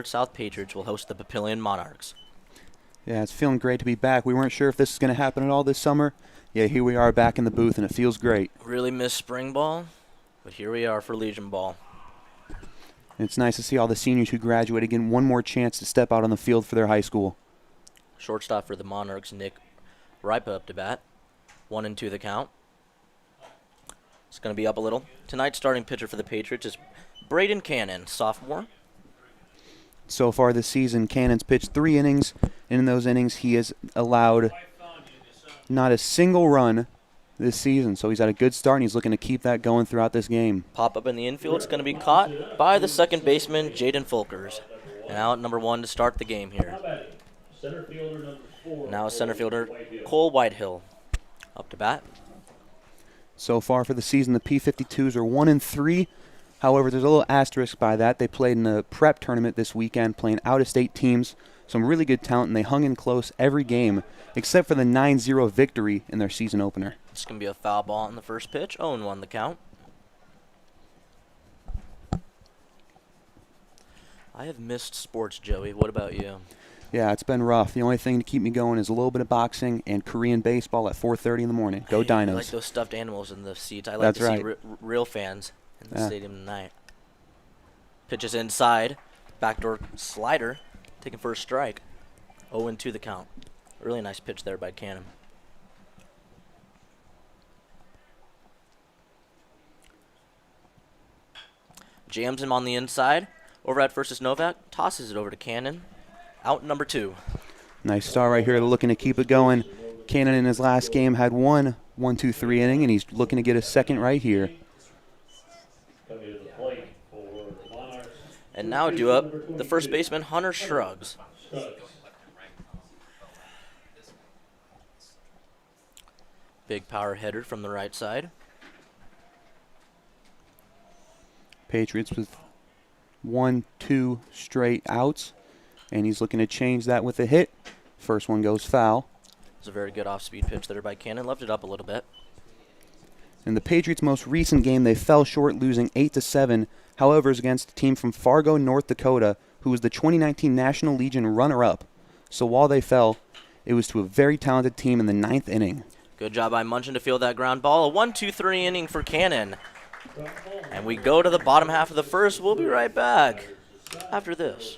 South Patriots will host the Papillion Monarchs. Yeah, it's feeling great to be back. We weren't sure if this was going to happen at all this summer. Yeah, here we are back in the booth, and it feels great. Really missed spring ball, but here we are for Legion ball. And it's nice to see all the seniors who graduated getting one more chance to step out on the field for their high school. Shortstop for the Monarchs, Nick Ripa up to bat. 1-2 the count. It's going to be up a little. Tonight's starting pitcher for the Patriots is Braden Cannon, sophomore. So far this season, Cannon's pitched 3 innings, and in those innings he has allowed not a single run this season. So he's had a good start, and he's looking to keep that going throughout this game. Pop up in the infield. It's going to be caught by the second baseman, Jaden Folkers. And out number 1 to start the game here. Now center fielder Cole Whitehill up to bat. So far for the season, the P52's are 1-3. However, there's a little asterisk by that. They played in the prep tournament this weekend, playing out-of-state teams. Some really good talent, and they hung in close every game, except for the 9-0 victory in their season opener. It's going to be a foul ball on the first pitch. 0-1 the count. I have missed sports, Joey. What about you? Yeah, it's been rough. The only thing to keep me going is a little bit of boxing and Korean baseball at 4:30 in the morning. Go Dinos. I like those stuffed animals in the seats. I like to see real fans in the stadium tonight. Pitches inside. Backdoor slider. Taking for a strike. 0-2 the count. Really nice pitch there by Cannon. Jams him on the inside. Overhead versus Novak. Tosses it over to Cannon. Out number 2. Nice start right here, looking to keep it going. Cannon in his last game had 1-2-3 inning, and he's looking to get a second right here. And now due up, the first baseman, Hunter Shrugs. Big power header from the right side. Patriots with 1-2 straight outs, and he's looking to change that with a hit. First one goes foul. It's a very good off-speed pitch there by Cannon. Left it up a little bit. In the Patriots' most recent game, they fell short, losing 8-7. However, it's against a team from Fargo, North Dakota, who was the 2019 National Legion runner-up. So while they fell, it was to a very talented team in the 9th inning. Good job by Munchin to field that ground ball. A 1-2-3 inning for Cannon. And we go to the bottom half of the first. We'll be right back after this.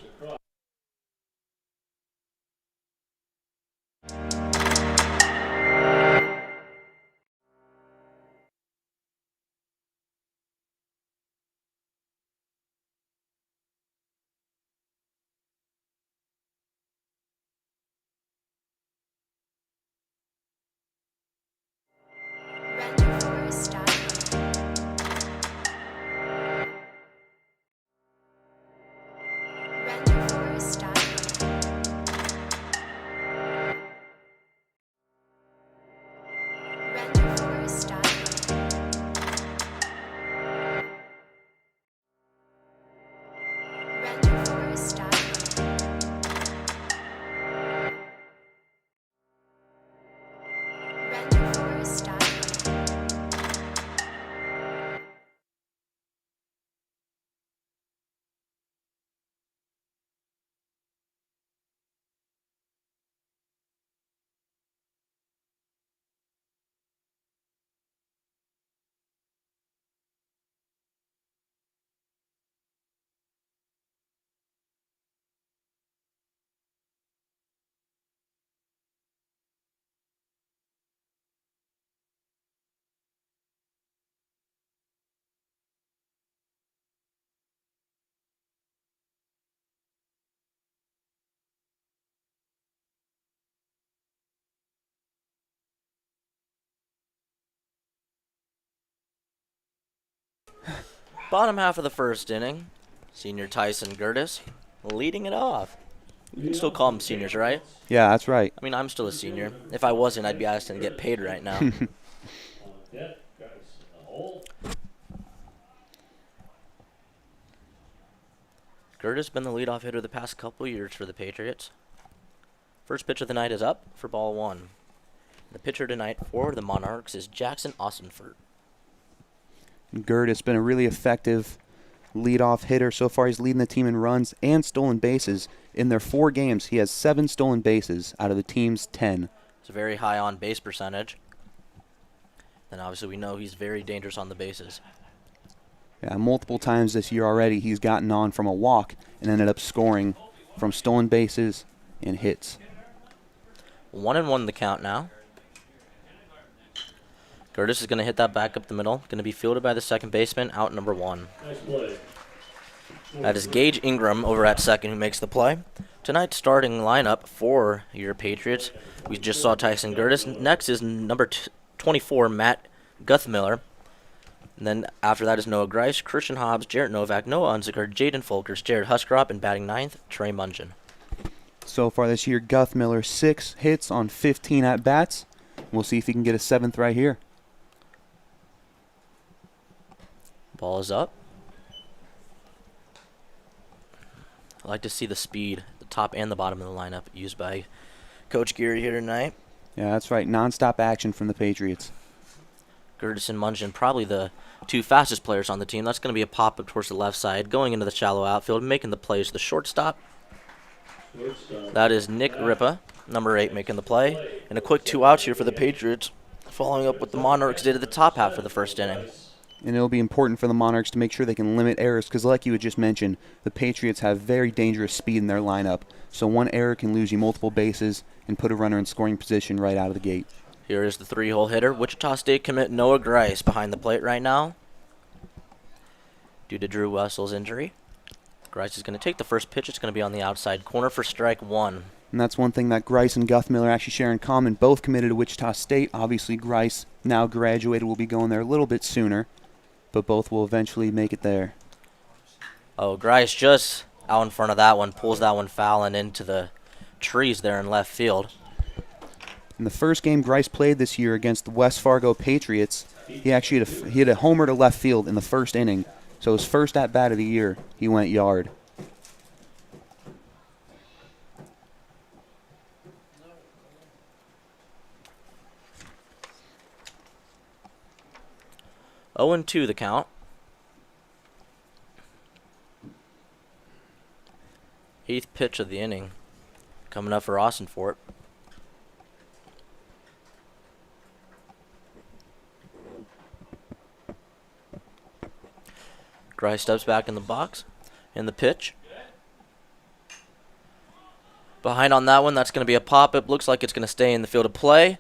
Bottom half of the first inning. Senior Tyson Gertis leading it off. You can still call them seniors, right? Yeah, that's right. I mean, I'm still a senior. If I wasn't, I'd be asking to get paid right now. Gertis been the leadoff hitter the past couple years for the Patriots. First pitch of the night is up for ball 1. The pitcher tonight for the Monarchs is Jackson Austinford. Gert has been a really effective leadoff hitter. So far, he's leading the team in runs and stolen bases. In their 4 games, he has 7 stolen bases out of the team's 10. It's a very high on-base percentage. And obviously we know he's very dangerous on the bases. Yeah, multiple times this year already, he's gotten on from a walk and ended up scoring from stolen bases and hits. 1-1 the count now. Curtis is going to hit that back up the middle. Going to be fielded by the second baseman, out number 1. Nice play. That is Gage Ingram over at second who makes the play. Tonight's starting lineup for your Patriots. We just saw Tyson Curtis. Next is number 24, Matt Guthmiller. And then after that is Noah Grice, Christian Hobbs, Jarrett Novak, Noah Unziker, Jaden Folkers, Jared Huskrop, and batting 9th, Trey Mungin. So far this year, Guthmiller 6 hits on 15 at-bats. We'll see if he can get a 7th right here. Ball is up. I like to see the speed, the top and the bottom of the lineup used by Coach Geary here tonight. Yeah, that's right. Non-stop action from the Patriots. Curtis and Mungin, probably the 2 fastest players on the team. That's going to be a pop-up towards the left side, going into the shallow outfield, making the play to the shortstop. That is Nick Ripa, number 8, making the play. And a quick 2 outs here for the Patriots, following up what the Monarchs did at the top half of the first inning. And it'll be important for the Monarchs to make sure they can limit errors because, like you had just mentioned, the Patriots have very dangerous speed in their lineup. So one error can lose you multiple bases and put a runner in scoring position right out of the gate. Here is the 3-hole hitter. Wichita State commit Noah Grice behind the plate right now due to Drew Wessel's injury. Grice is going to take the first pitch. It's going to be on the outside corner for strike 1. And that's one thing that Grice and Guthmiller actually share in common. Both committed to Wichita State. Obviously, Grice, now graduated, will be going there a little bit sooner, but both will eventually make it there. Oh, Grice just out in front of that one, pulls that one foul and into the trees there in left field. In the first game Grice played this year against the West Fargo Patriots, he actually hit a homer to left field in the first inning. So his first at-bat of the year, he went yard. Oh, 0-2 the count. Eighth pitch of the inning coming up for Austin Fort. Grice steps back in the box. And the pitch. Behind on that one, that's going to be a pop-up. Looks like it's going to stay in the field of play.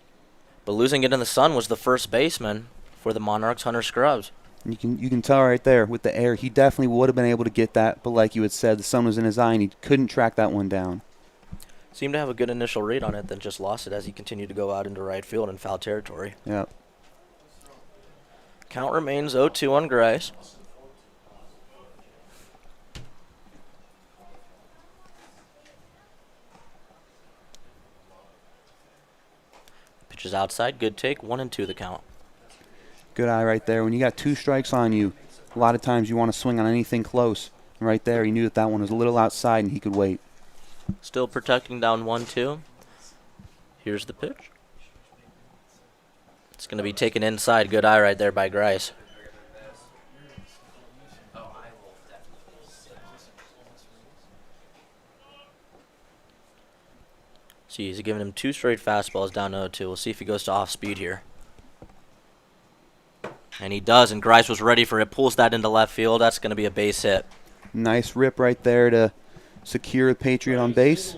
But losing it in the sun was the first baseman for the Monarchs, Hunter Scruggs. You can tell right there with the air, he definitely would have been able to get that. But like you had said, the sun was in his eye and he couldn't track that one down. Seemed to have a good initial read on it, then just lost it as he continued to go out into right field in foul territory. Yep. Count remains 0-2 on Grice. Pitch is outside. Good take. 1-2 the count. Good eye right there. When you got 2 strikes on you, a lot of times you want to swing on anything close. And right there, he knew that one was a little outside and he could wait. Still protecting down 1-2. Here's the pitch. It's going to be taken inside. Good eye right there by Grice. See, he's giving him 2 straight fastballs down 0-2. We'll see if he goes to off speed here. And he does, and Grice was ready for it. Pulls that into left field. That's going to be a base hit. Nice rip right there to secure the Patriot on base.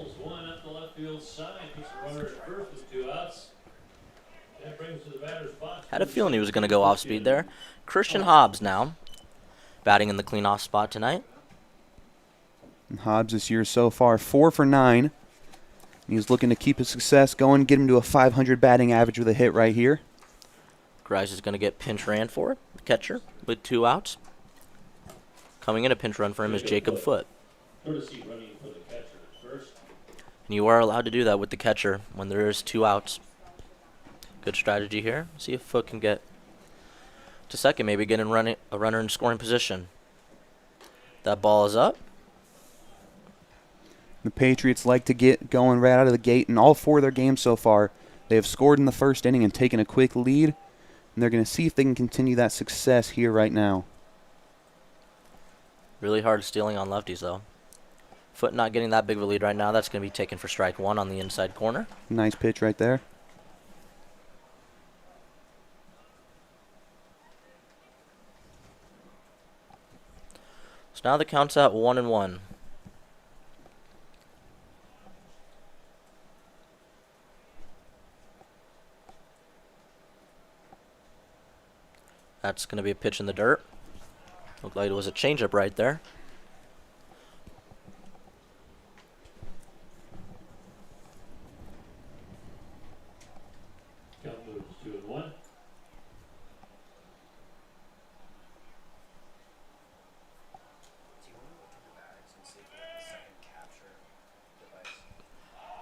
Had a feeling he was going to go off speed there. Christian Hobbs now batting in the cleanoff spot tonight. And Hobbs this year so far 4 for 9. He's looking to keep his success going, get him to a 500 batting average with a hit right here. Grice is going to get pinch ran for the catcher with 2 outs. Coming in a pinch run for him is Jacob Foote. And you are allowed to do that with the catcher when there is 2 outs. Good strategy here. See if Foote can get to second, maybe get a runner in scoring position. That ball is up. The Patriots like to get going right out of the gate. In all 4 of their games so far, they have scored in the first inning and taken a quick lead. And they're going to see if they can continue that success here right now. Really hard stealing on lefties, though. Foot not getting that big of a lead right now. That's going to be taken for strike one on the inside corner. Nice pitch right there. So now the count's at 1-1. That's going to be a pitch in the dirt. Looked like it was a changeup right there. Count moves 2-1.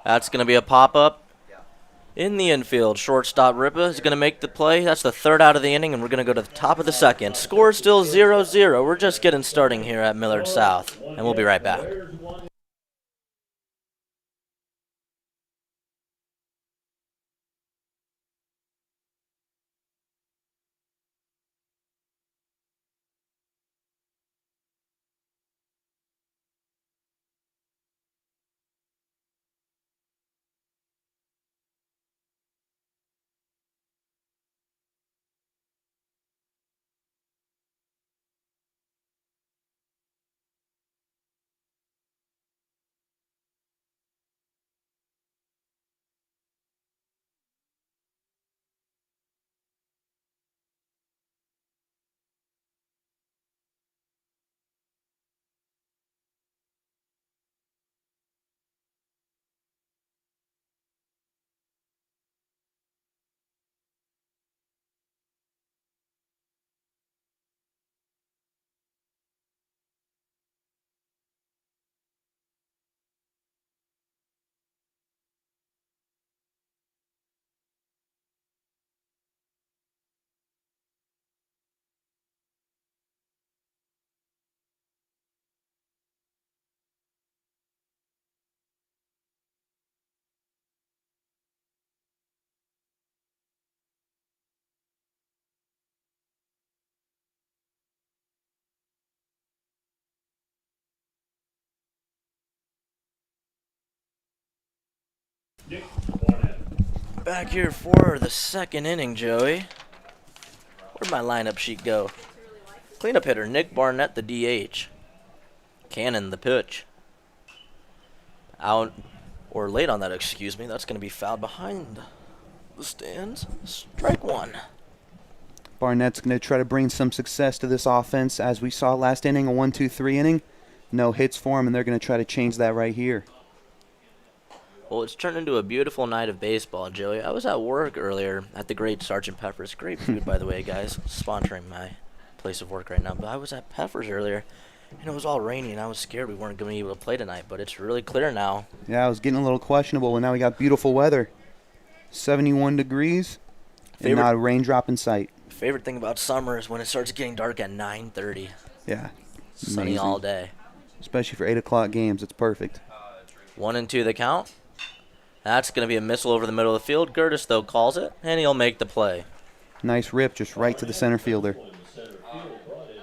That's going to be a pop-up in the infield. Shortstop Ripa is going to make the play. That's the third out of the inning, and we're going to go to the top of the second. Score still 0-0. We're just getting starting here at Millard South, and we'll be right back. Back here for the second inning, Joey. Where'd my lineup sheet go? Cleanup hitter, Nick Barnett, the DH. Cannon, the pitch. Out, or late on that, excuse me. That's going to be fouled behind the stands. Strike one. Barnett's going to try to bring some success to this offense. As we saw last inning, a 1-2-3 inning. No hits for him, and they're going to try to change that right here. Well, it's turned into a beautiful night of baseball, Joey. I was at work earlier at the great Sergeant Pepper's. Great food, by the way, guys. Sponsoring my place of work right now. But I was at Pepper's earlier, and it was all rainy, and I was scared we weren't going to be able to play tonight. But it's really clear now. Yeah, it was getting a little questionable, and now we got beautiful weather. 71 degrees, and not a raindrop in sight. Favorite thing about summer is when it starts getting dark at 9:30. Yeah. Sunny amazing. all day. Especially for 8 o'clock games. It's perfect. 1-2 the count. That's going to be a missile over the middle of the field. Gertis, though, calls it, and he'll make the play. Nice rip, just right to the center fielder.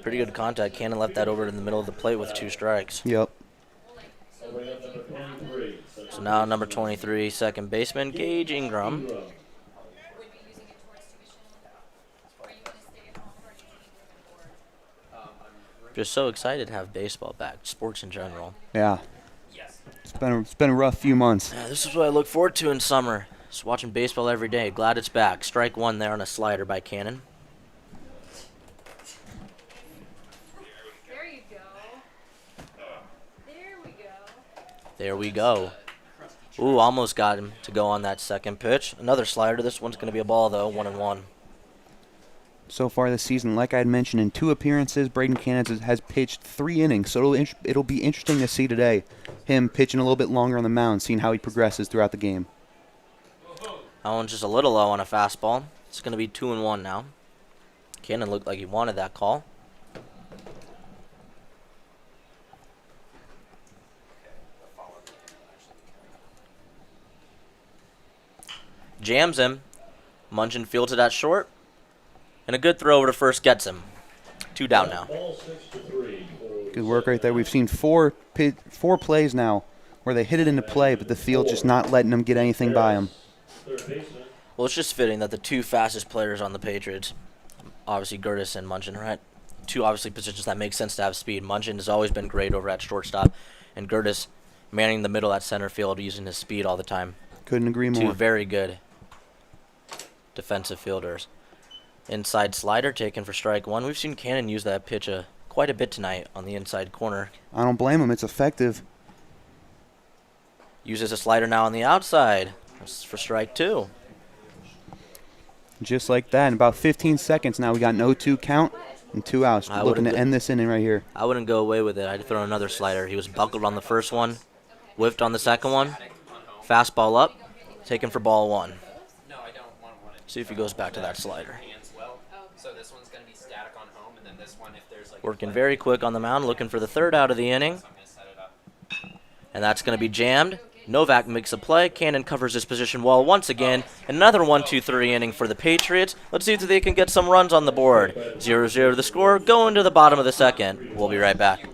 Pretty good contact. Cannon left that over in the middle of the plate with 2 strikes. Yep. So now number 23, second baseman, Gage Ingram. Just so excited to have baseball back, sports in general. Yeah. It's been a rough few months. Yeah, this is what I look forward to in summer. Just watching baseball every day. Glad it's back. Strike one there on a slider by Cannon. There you go. There we go. There we go. Ooh, almost got him to go on that second pitch. Another slider. This one's going to be a ball, though. 1-1. So far this season, like I had mentioned, in 2 appearances, Braden Cannon has pitched 3 innings. So it'll be interesting to see today him pitching a little bit longer on the mound, seeing how he progresses throughout the game. That one's just a little low on a fastball. It's going to be 2-1 now. Cannon looked like he wanted that call. Jams him. Munchin fields it at short. And a good throw over to first gets him. 2 down now. Good work right there. We've seen four plays now where they hit it into play, but the field just not letting them get anything by them. Well, it's just fitting that the 2 fastest players on the Patriots, obviously Gertis and Munchin, right? 2 obviously positions that make sense to have speed. Munchin has always been great over at shortstop, and Gertis manning the middle at center field using his speed all the time. Couldn't agree more. 2 very good defensive fielders. Inside slider taken for strike 1. We've seen Cannon use that pitch quite a bit tonight on the inside corner. I don't blame him. It's effective. Uses a slider now on the outside. That's for strike 2. Just like that. In about 15 seconds now, we got an 0-2 count and 2 outs. Looking to end this inning right here. I wouldn't go away with it. I'd throw another slider. He was buckled on the first one, whiffed on the second one. Fastball up, taken for ball 1. See if he goes back to that slider. Working very quick on the mound, looking for the 3rd out of the inning. And that's going to be jammed. Novak makes a play. Cannon covers his position well once again. Another 1-2-3 inning for the Patriots. Let's see if they can get some runs on the board. 0-0 the score, going to the bottom of the 2nd. We'll be right back.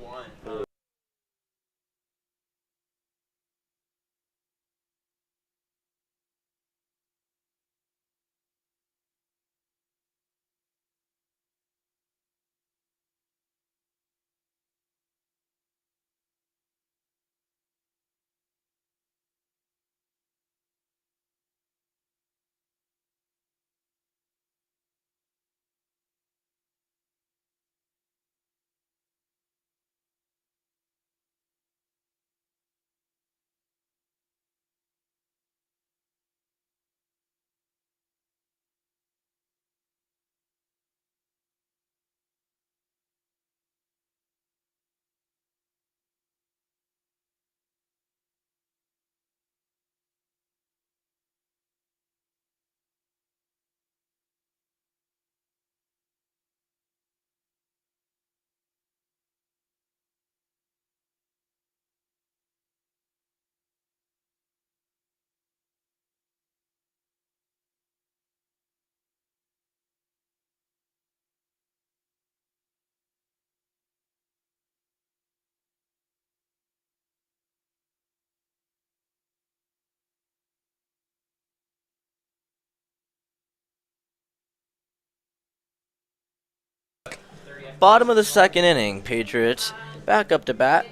Bottom of the 2nd inning, Patriots back up to bat.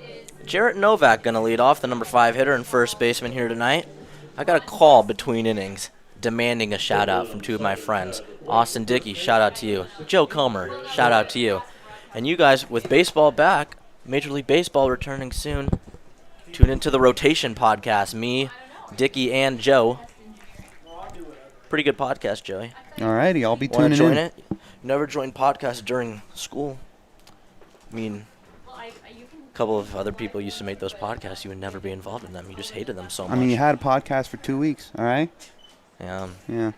Jarrett Novak going to lead off, the number 5 hitter and first baseman here tonight. I got a call between innings demanding a shout-out from 2 of my friends. Austin Dickey, shout-out to you. Joe Comer, shout-out to you. And you guys, with baseball back, Major League Baseball returning soon, tune into the Rotation podcast. Me, Dickey, and Joe. Pretty good podcast, Joey. All righty, I'll be Wanna tuning join in. it? Never joined podcasts during school. I mean, a couple of other people used to make those podcasts. You would never be involved in them. You just hated them so much. I mean, you had a podcast for 2 weeks, all right? Yeah. Yeah.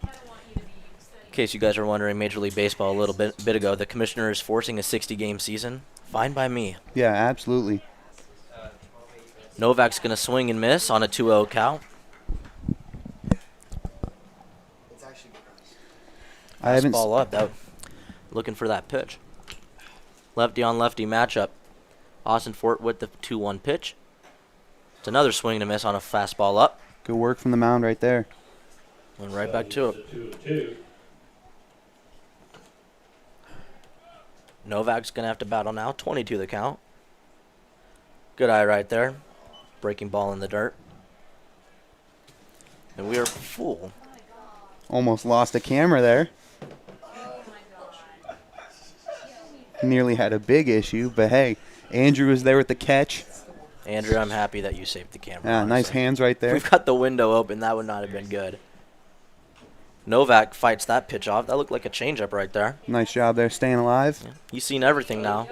In case you guys are wondering, Major League Baseball a little bit ago, the commissioner is forcing a 60-game season. Fine by me. Yeah, absolutely. Novak's going to swing and miss on a 2-0 count. I haven't. Ball up. Looking for that pitch. Lefty on lefty matchup. Austin Fort with the 2-1 pitch. It's another swing and a miss on a fastball up. Good work from the mound right there. Went right back to it. Novak's going to have to battle now. 22 the count. Good eye right there. Breaking ball in the dirt. And we are full. Almost lost the camera there. Nearly had a big issue, but hey, Andrew was there with the catch. Andrew, I'm happy that you saved the camera. Yeah, nice hands right there. We've got the window open. That would not have been good. Novak fights that pitch off. That looked like a changeup right there. Nice job there, staying alive. Yeah. He's seen everything now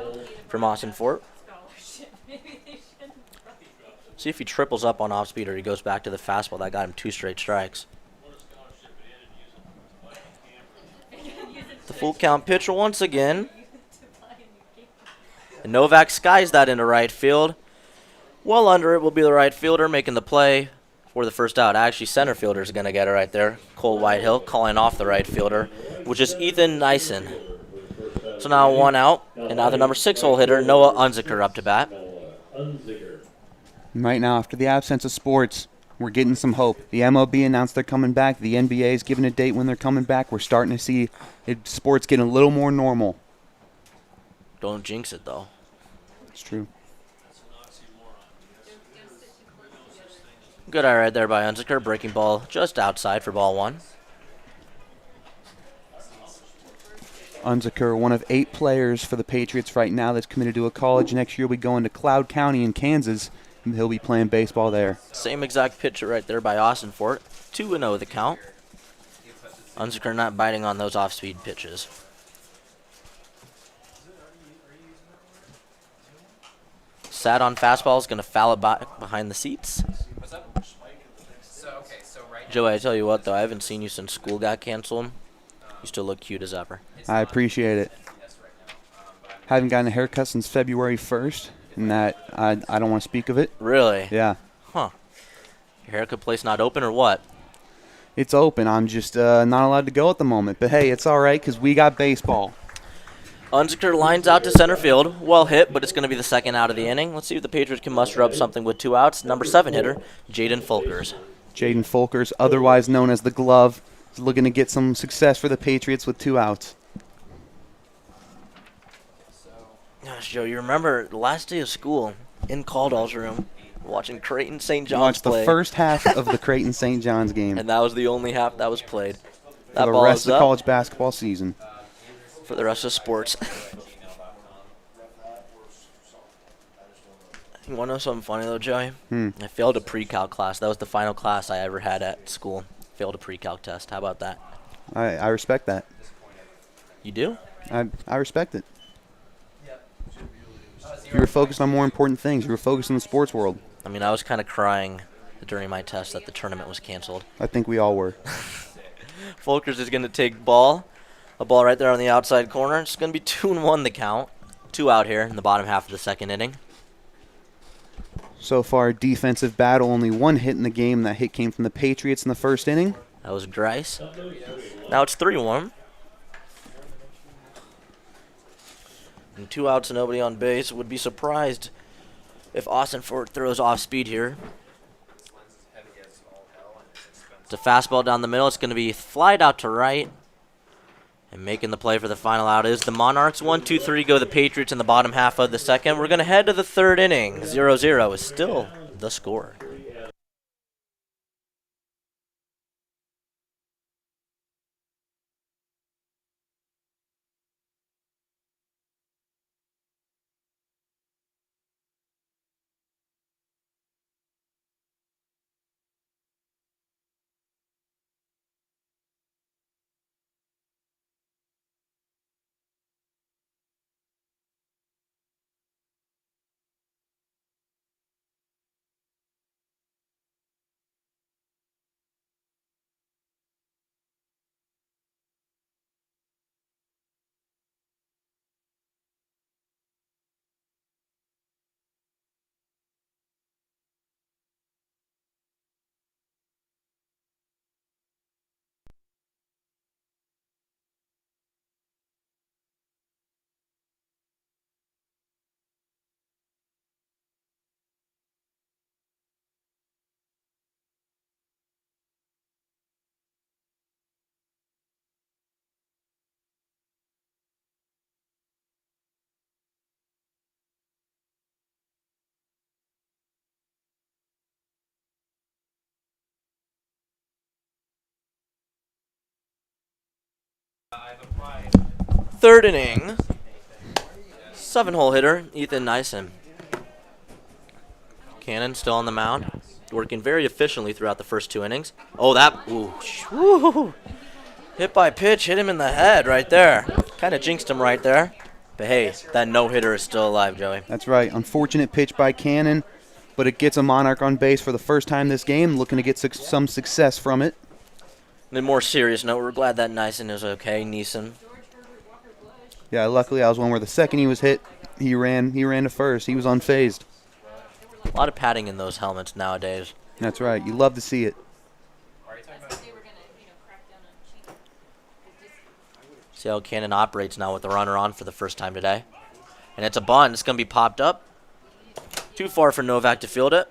from Austin Fort. See if he triples up on off speed or he goes back to the fastball. That got him 2 straight strikes. The full count pitch once again. And Novak skies that into right field. Well under it will be the right fielder making the play for the first out. Actually, center fielder is going to get it right there. Cole Whitehill calling off the right fielder, which is Ethan Nyson. So now 1 out, and now the number 6 hole hitter, Noah Unziker, up to bat. Right now, after the absence of sports, we're getting some hope. The MLB announced they're coming back. The NBA is giving a date when they're coming back. We're starting to see sports getting a little more normal. Don't jinx it, though. It's true. Good eye right there by Unziker. Breaking ball just outside for ball 1. Unziker, one of 8 players for the Patriots right now that's committed to a college. Next year, we go into Cloud County in Kansas, and he'll be playing baseball there. Same exact pitcher right there by Austin Fort. 2-0 the count. Unziker not biting on those off-speed pitches. Sat on fastballs, going to foul it behind the seats. Joey, I tell you what, though, I haven't seen you since school got canceled. You still look cute as ever. I appreciate it. Haven't gotten a haircut since February 1st, and that I don't want to speak of it. Really? Yeah. Huh. Your haircut place not open or what? It's open. I'm just not allowed to go at the moment. But, hey, it's all right because we got baseball. Unziker lines out to center field. Well hit, but it's going to be the second out of the inning. Let's see if the Patriots can muster up something with 2 outs. Number 7 hitter, Jaden Folkers. Jaden Folkers, otherwise known as the Glove, is looking to get some success for the Patriots with 2 outs. Gosh, Joe, you remember the last day of school in Caldwell's room watching Creighton St. John's Watched play. the first half of the Creighton St. John's game. And that was the only half that was played. That for the ball rest is of the up college basketball season. for the rest of sports. You want to know something funny, though, Joey? I failed a pre-calc class. That was the final class I ever had at school. Failed a pre-calc test. How about that? I respect that. You do? I respect it. You were focused on more important things. You were focused in the sports world. I mean, I was kind of crying during my test that the tournament was canceled. I think we all were. Folkers is going to take a ball right there on the outside corner. It's going to be 2-1 the count. 2 out here in the bottom half of the second inning. So far, defensive battle, only 1 hit in the game. That hit came from the Patriots in the first inning. That was Grice. Now it's 3-1. And 2 outs and nobody on base. Would be surprised if Austin Fort throws off speed here. It's a fastball down the middle. It's going to be flied out to right. And making the play for the final out is the Monarchs. 1-2-3 go the Patriots in the bottom half of the second. We're going to head to the third inning. 0-0 is still the score. Third inning. 7-hole hitter, Ethan Nyson. Cannon still on the mound. Working very efficiently throughout the first 2 innings. Oh, that. Ooh. Woo, hit by pitch. Hit him in the head right there. Kind of jinxed him right there. But hey, that no-hitter is still alive, Joey. That's right. Unfortunate pitch by Cannon, but it gets a Monarch on base for the first time this game, looking to get some success from it. On a more serious note, we're glad that Nyson is okay, Neeson. Yeah, luckily I was one where the second he was hit, he ran to first. He was unfazed. A lot of padding in those helmets nowadays. That's right. You love to see it. See how Cannon operates now with the runner on for the first time today. And it's a bunt. It's going to be popped up. Too far for Novak to field it.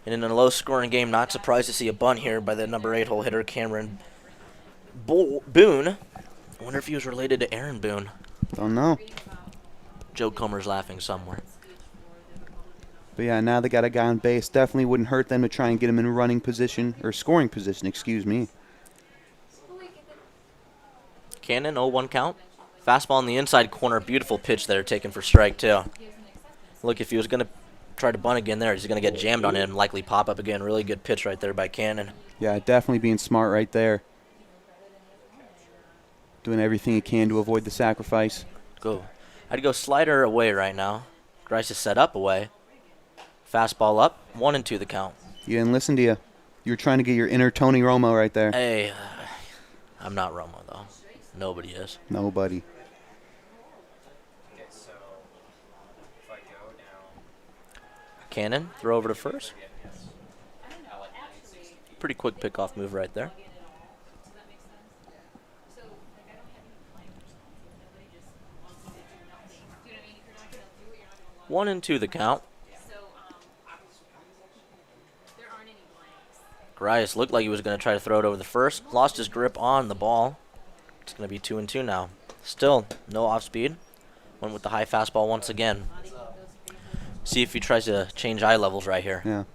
And in a low-scoring game, not surprised to see a bunt here by the number 8 hole hitter, Cameron Boone. I wonder if he was related to Aaron Boone. Don't know. Joe Comer's laughing somewhere. But yeah, now they got a guy on base. Definitely wouldn't hurt them to try and get him in running position, or scoring position, excuse me. Cannon, 0-1 count. Fastball in the inside corner. Beautiful pitch there, taken for strike two. Look, if he was going to try to bunt again there, he's going to get jammed on it and likely pop up again. Really good pitch right there by Cannon. Yeah, definitely being smart right there. Doing everything he can to avoid the sacrifice. Go. I'd go slider away right now. Grice is set up away. Fastball up. 1-2 the count. He didn't listen to you. You were trying to get your inner Tony Romo right there. Hey, I'm not Romo, though. Nobody is. Nobody. Cannon, throw over to first. Pretty quick pickoff move right there. 1-2 the count. Grice looked like he was going to try to throw it over the first. Lost his grip on the ball. It's going to be 2-2 now. Still, no off speed. Went with the high fastball once again. See if he tries to change eye levels right here. Yeah.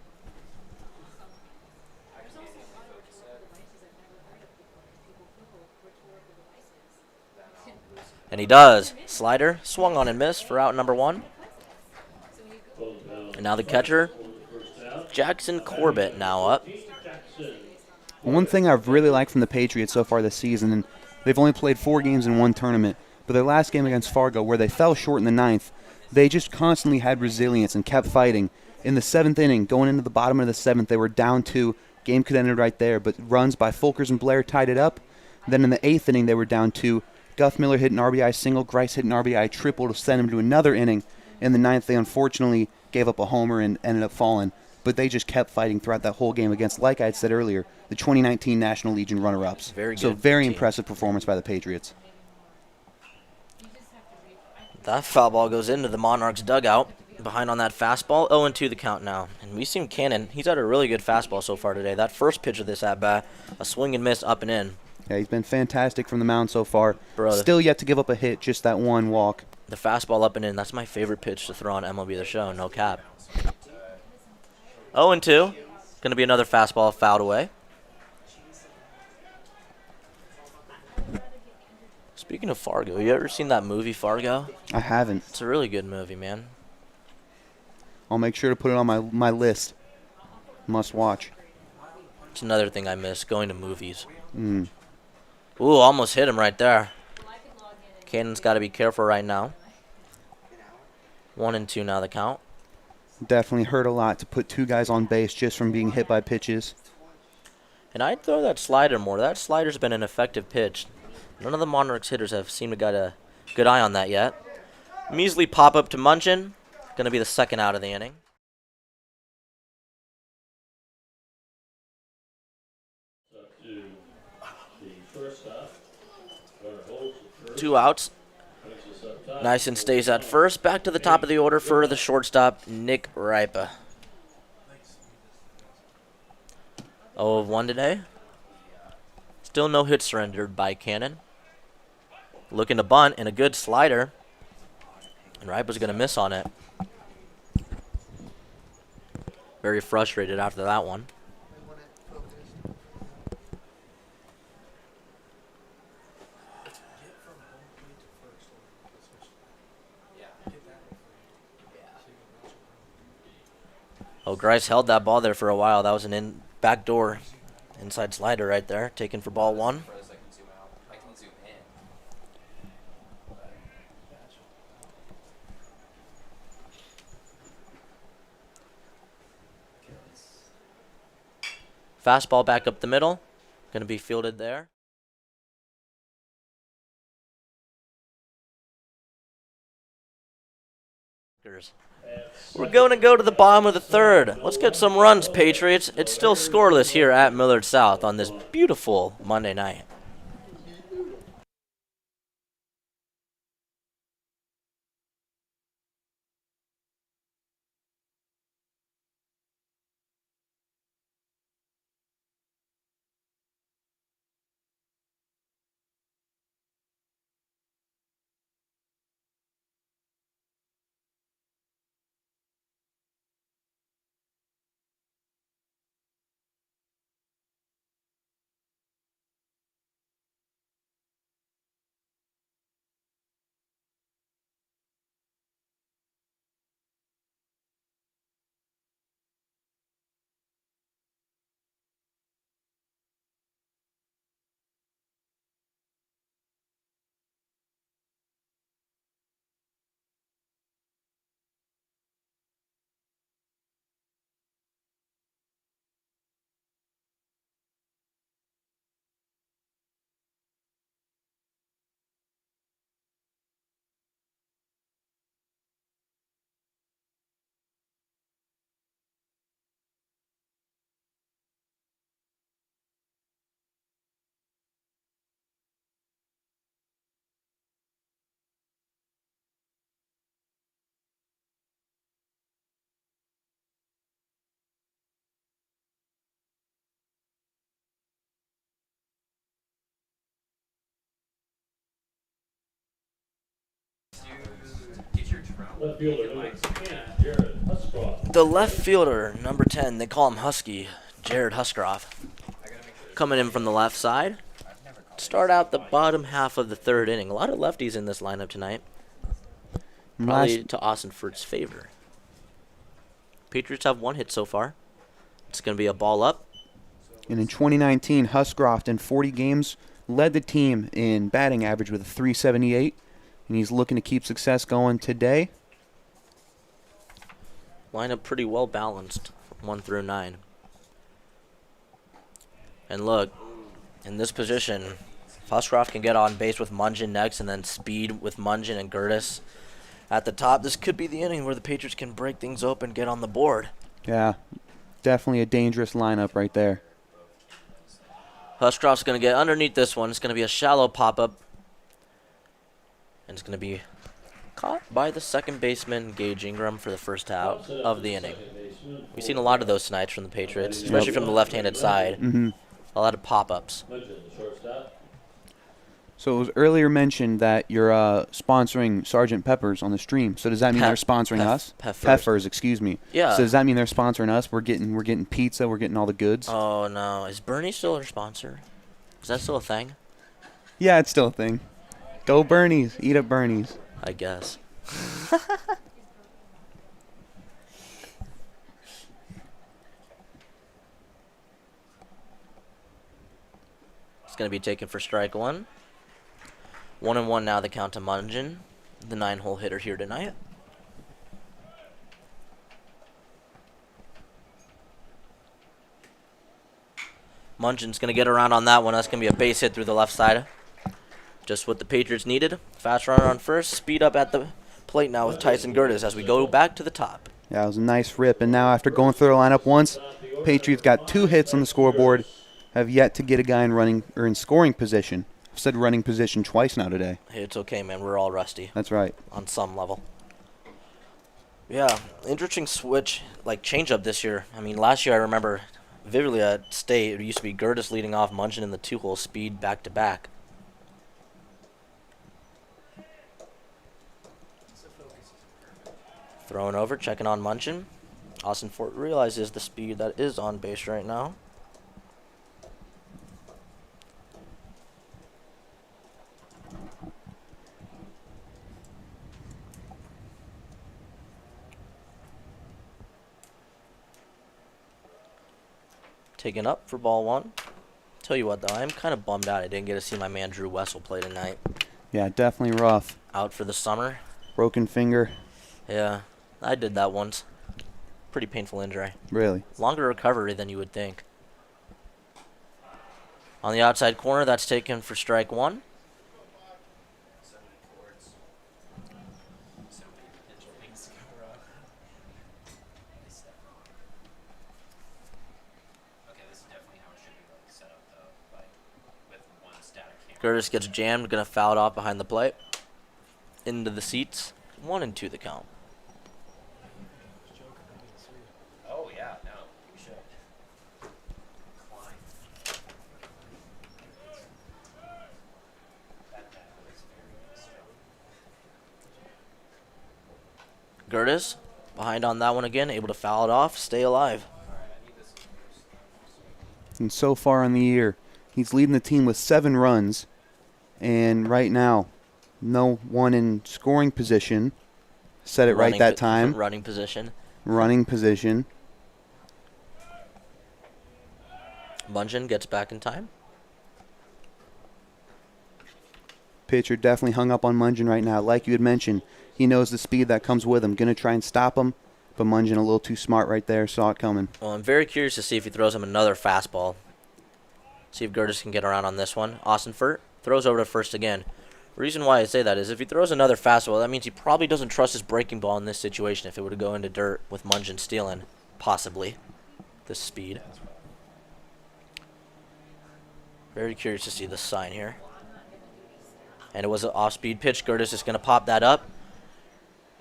And he does. Slider, swung on and missed for out number 1. And now the catcher, Jackson Corbett, now up. One thing I've really liked from the Patriots so far this season, and they've only played 4 games in one tournament, but their last game against Fargo, where they fell short in the 9th, they just constantly had resilience and kept fighting. In the 7th inning, going into the bottom of the 7th, they were down 2. Game could end right there, but runs by Folkers and Blair tied it up. Then in the 8th inning, they were down 2. Guff Miller hit an RBI single. Grice hit an RBI triple to send him to another inning. In the 9th, they unfortunately gave up a homer and ended up falling. But they just kept fighting throughout that whole game against, like I had said earlier, the 2019 National Legion runner-ups. Very good. So very impressive performance by the Patriots. That foul ball goes into the Monarchs dugout. Behind on that fastball. 0-2 the count now. And we've seen Cannon. He's had a really good fastball so far today. That first pitch of this at-bat, a swing and miss up and in. Yeah, he's been fantastic from the mound so far. Bro, still yet to give up a hit, just that one walk. The fastball up and in, that's my favorite pitch to throw on MLB The Show, no cap. 0-2. Going to be another fastball fouled away. Speaking of Fargo, you ever seen that movie Fargo? I haven't. It's a really good movie, man. I'll make sure to put it on my list. Must watch. It's another thing I miss, going to movies. Mm. Ooh, almost hit him right there. Cannon's got to be careful right now. 1-2 now the count. Definitely hurt a lot to put 2 guys on base just from being hit by pitches. And I'd throw that slider more. That slider's been an effective pitch. None of the Monarchs hitters have seemed to got a good eye on that yet. Measly pop up to Munchin. Going to be the second out of the inning. Two outs. Nyson stays at first. Back to the top of the order for the shortstop, Nick Ripa. 0-1 today. Still no hit surrendered by Cannon. Looking to bunt and a good slider. And Ripa's going to miss on it. Very frustrated after that one. Oh, Grice held that ball there for a while. That was an backdoor inside slider right there, taken for ball 1. Fastball back up the middle. Going to be fielded there. We're going to go to the bottom of the 3rd. Let's get some runs, Patriots. It's still scoreless here at Millard South on this beautiful Monday night. The left fielder, number 10, they call him Husky, Jared Huscroft. Coming in from the left side. Start out the bottom half of the third inning. A lot of lefties in this lineup tonight. Probably to Austin Furt's favor. Patriots have 1 hit so far. It's going to be a ball up. And in 2019, Huscroft in 40 games led the team in batting average with a 378. And he's looking to keep success going today. Lineup pretty well balanced, 1 through 9. And look, in this position, Huscroft can get on base with Mungin next and then speed with Mungin and Gertis at the top. This could be the inning where the Patriots can break things open, get on the board. Yeah, definitely a dangerous lineup right there. Huscroft's going to get underneath this one. It's going to be a shallow pop-up. And it's going to be caught by the second baseman, Gage Ingram, for the first out of the inning. We've seen a lot of those tonight from the Patriots, especially from the left-handed side. A lot of pop-ups. So it was earlier mentioned that you're sponsoring Sergeant Pepper's on the stream. So does that mean they're sponsoring us? Peppers, excuse me. Yeah. So does that mean they're sponsoring us? We're getting pizza. We're getting all the goods. Oh no, is Bernie still our sponsor? Is that still a thing? Yeah, it's still a thing. Go Bernie's. Eat at Bernie's. I guess. It's going to be taken for strike 1. 1-1 now, the count to Mungin, the 9-hole hitter here tonight. Mungin's going to get around on that one. That's going to be a base hit through the left side. Just what the Patriots needed. Fast runner on first. Speed up at the plate now with Tyson Gertis as we go back to the top. Yeah, it was a nice rip. And now after going through the lineup once, Patriots got 2 hits on the scoreboard. Have yet to get a guy in scoring position. I've said running position twice now today. Hey, it's okay, man. We're all rusty. That's right. On some level. Yeah, interesting switch, like change-up this year. I mean, last year I remember vividly at State, it used to be Gertis leading off, Mungin in the 2-hole, speed back-to-back. Throwing over, checking on Mungin. Austin Fort realizes the speed that is on base right now. Taken up for ball 1. Tell you what, though, I'm kind of bummed out I didn't get to see my man Drew Wessel play tonight. Yeah, definitely rough. Out for the summer. Broken finger. Yeah, I did that once. Pretty painful injury. Really? Longer recovery than you would think. On the outside corner, that's taken for strike 1. Gertis gets jammed, gonna foul it off behind the plate. Into the seats. 1-2 the count. Oh yeah, no, we should. Gertis behind on that one again, able to foul it off, stay alive. And so far in the year, he's leading the team with 7 runs. And right now, no one in scoring position. Said it right that time. Running position. Running position. Mungin gets back in time. Pitcher definitely hung up on Mungin right now. Like you had mentioned, he knows the speed that comes with him. Going to try and stop him, but Mungin a little too smart right there. Saw it coming. Well, I'm very curious to see if he throws him another fastball. See if Gertis can get around on this one. Austin Furt throws over to first again. The reason why I say that is if he throws another fastball, that means he probably doesn't trust his breaking ball in this situation if it were to go into dirt with Mungin stealing, possibly, this speed. Very curious to see the sign here. And it was an off-speed pitch. Gertis is going to pop that up.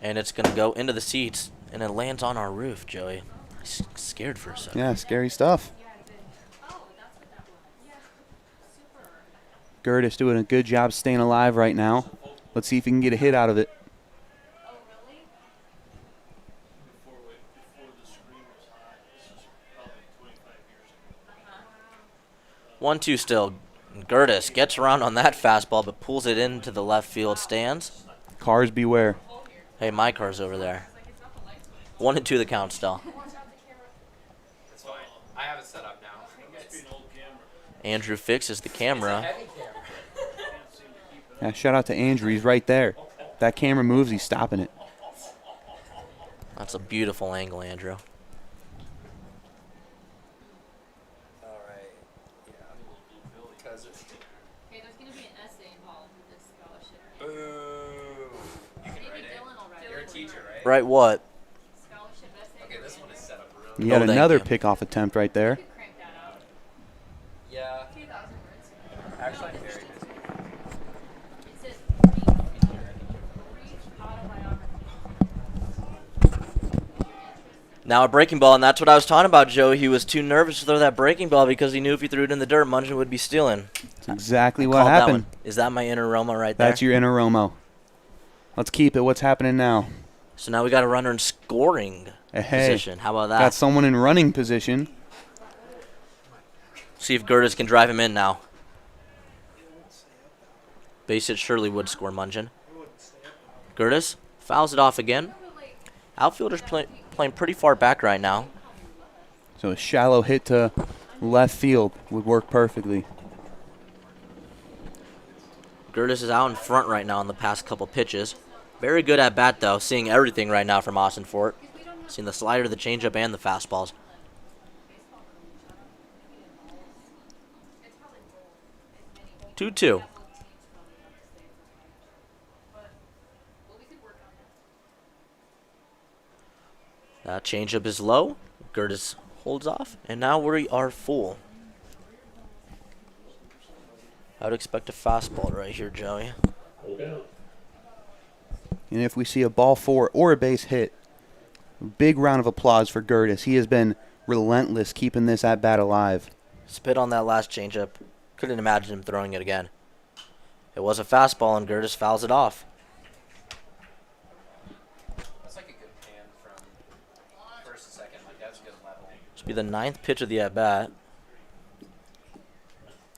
And it's going to go into the seats. And it lands on our roof, Joey. I'm scared for a second. Yeah, scary stuff. Gertis doing a good job staying alive right now. Let's see if he can get a hit out of it. 1-2 still. Gertis gets around on that fastball, but pulls it into the left field stands. Cars beware. Hey, my car's over there. 1-2 the count still. That's fine. I have it set up now. Andrew fixes the camera. Heavy camera. Yeah, shout out to Andrew. He's right there. If that camera moves, he's stopping it. That's a beautiful angle, Andrew. All right. Yeah. Okay, there's gonna be an essay involved with this scholarship. Boo. You can Maybe write it. Dylan will write You're a it. teacher, right? Right what? Scholarship essay. Okay, this one is set up really. You had Oh, thank another you. pickoff attempt right there. You could crank that out. Yeah. 2,000 words. Actually, I'm very busy. It says brief autobiography. Now a breaking ball, and that's what I was talking about, Joe. He was too nervous to throw that breaking ball because he knew if he threw it in the dirt, Munchen would be stealing. That's exactly what Called that happened. one. Is that my inner Roma right there? That's your inner Romo. Let's keep it. What's happening now? So now we got a runner in scoring Hey, position. How about that? got someone in running position. See if Gertis can drive him in now. Base hit surely would score Munchen. Gertis fouls it off again. Outfielders playing pretty far back right now. So a shallow hit to left field would work perfectly. Gertis is out in front right now on the past couple pitches. Very good at bat though, seeing everything right now from Austin Fort. Seeing the slider, the changeup, and the fastballs. Two. That changeup is low. Gertis holds off, and now we are full. I would expect a fastball right here, Joey. And if we see a ball four or a base hit, a big round of applause for Gertis. He has been relentless keeping this at bat alive. Spit on that last changeup. Couldn't imagine him throwing it again. It was a fastball, and Gertis fouls it off. That's like a good pan from first to second. Like that's a good level. This will be the 9th pitch of the at-bat.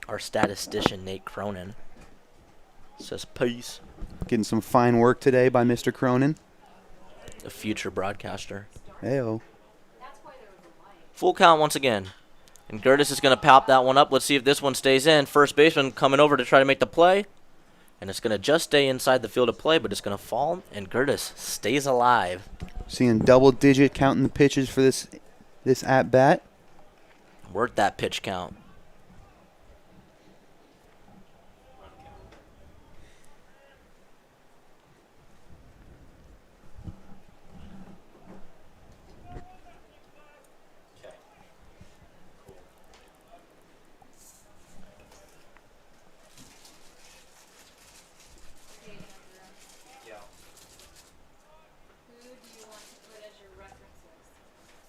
Our statistician, Nate Cronin, says peace. Getting some fine work today by Mr. Cronin. A future broadcaster. Hey-oh. Full count once again. And Gertis is going to pop that one up. Let's see if this one stays in. First baseman coming over to try to make the play. And it's going to just stay inside the field of play, but it's going to fall. And Gertis stays alive. Seeing double-digit counting the pitches for this at-bat. Work that pitch count. Okay. Cool. Yeah. Who do you want to put as your references?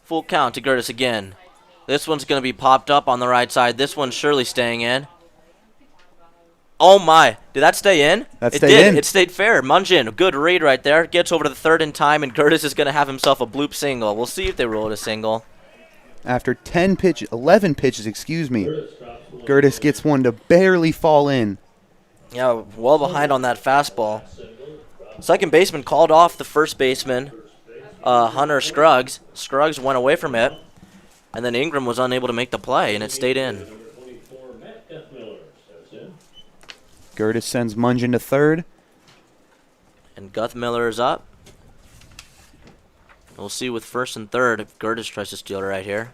Full count to Gertis again. This one's going to be popped up on the right side. This one's surely staying in. Oh, my. Did that stay in? That it stayed did. in. It stayed fair. Munchen, good read right there. Gets over to the third in time, and Gertis is going to have himself a bloop single. We'll see if they roll it a single. After 11 pitches, Gertis gets one to barely fall in. Yeah, well behind on that fastball. Second baseman called off the first baseman, Hunter Scruggs. Scruggs went away from it, and then Ingram was unable to make the play, and it stayed in. Gertis sends Munchen to third. And Guthmiller is up. We'll see with first and third if Gertis tries to steal it right here.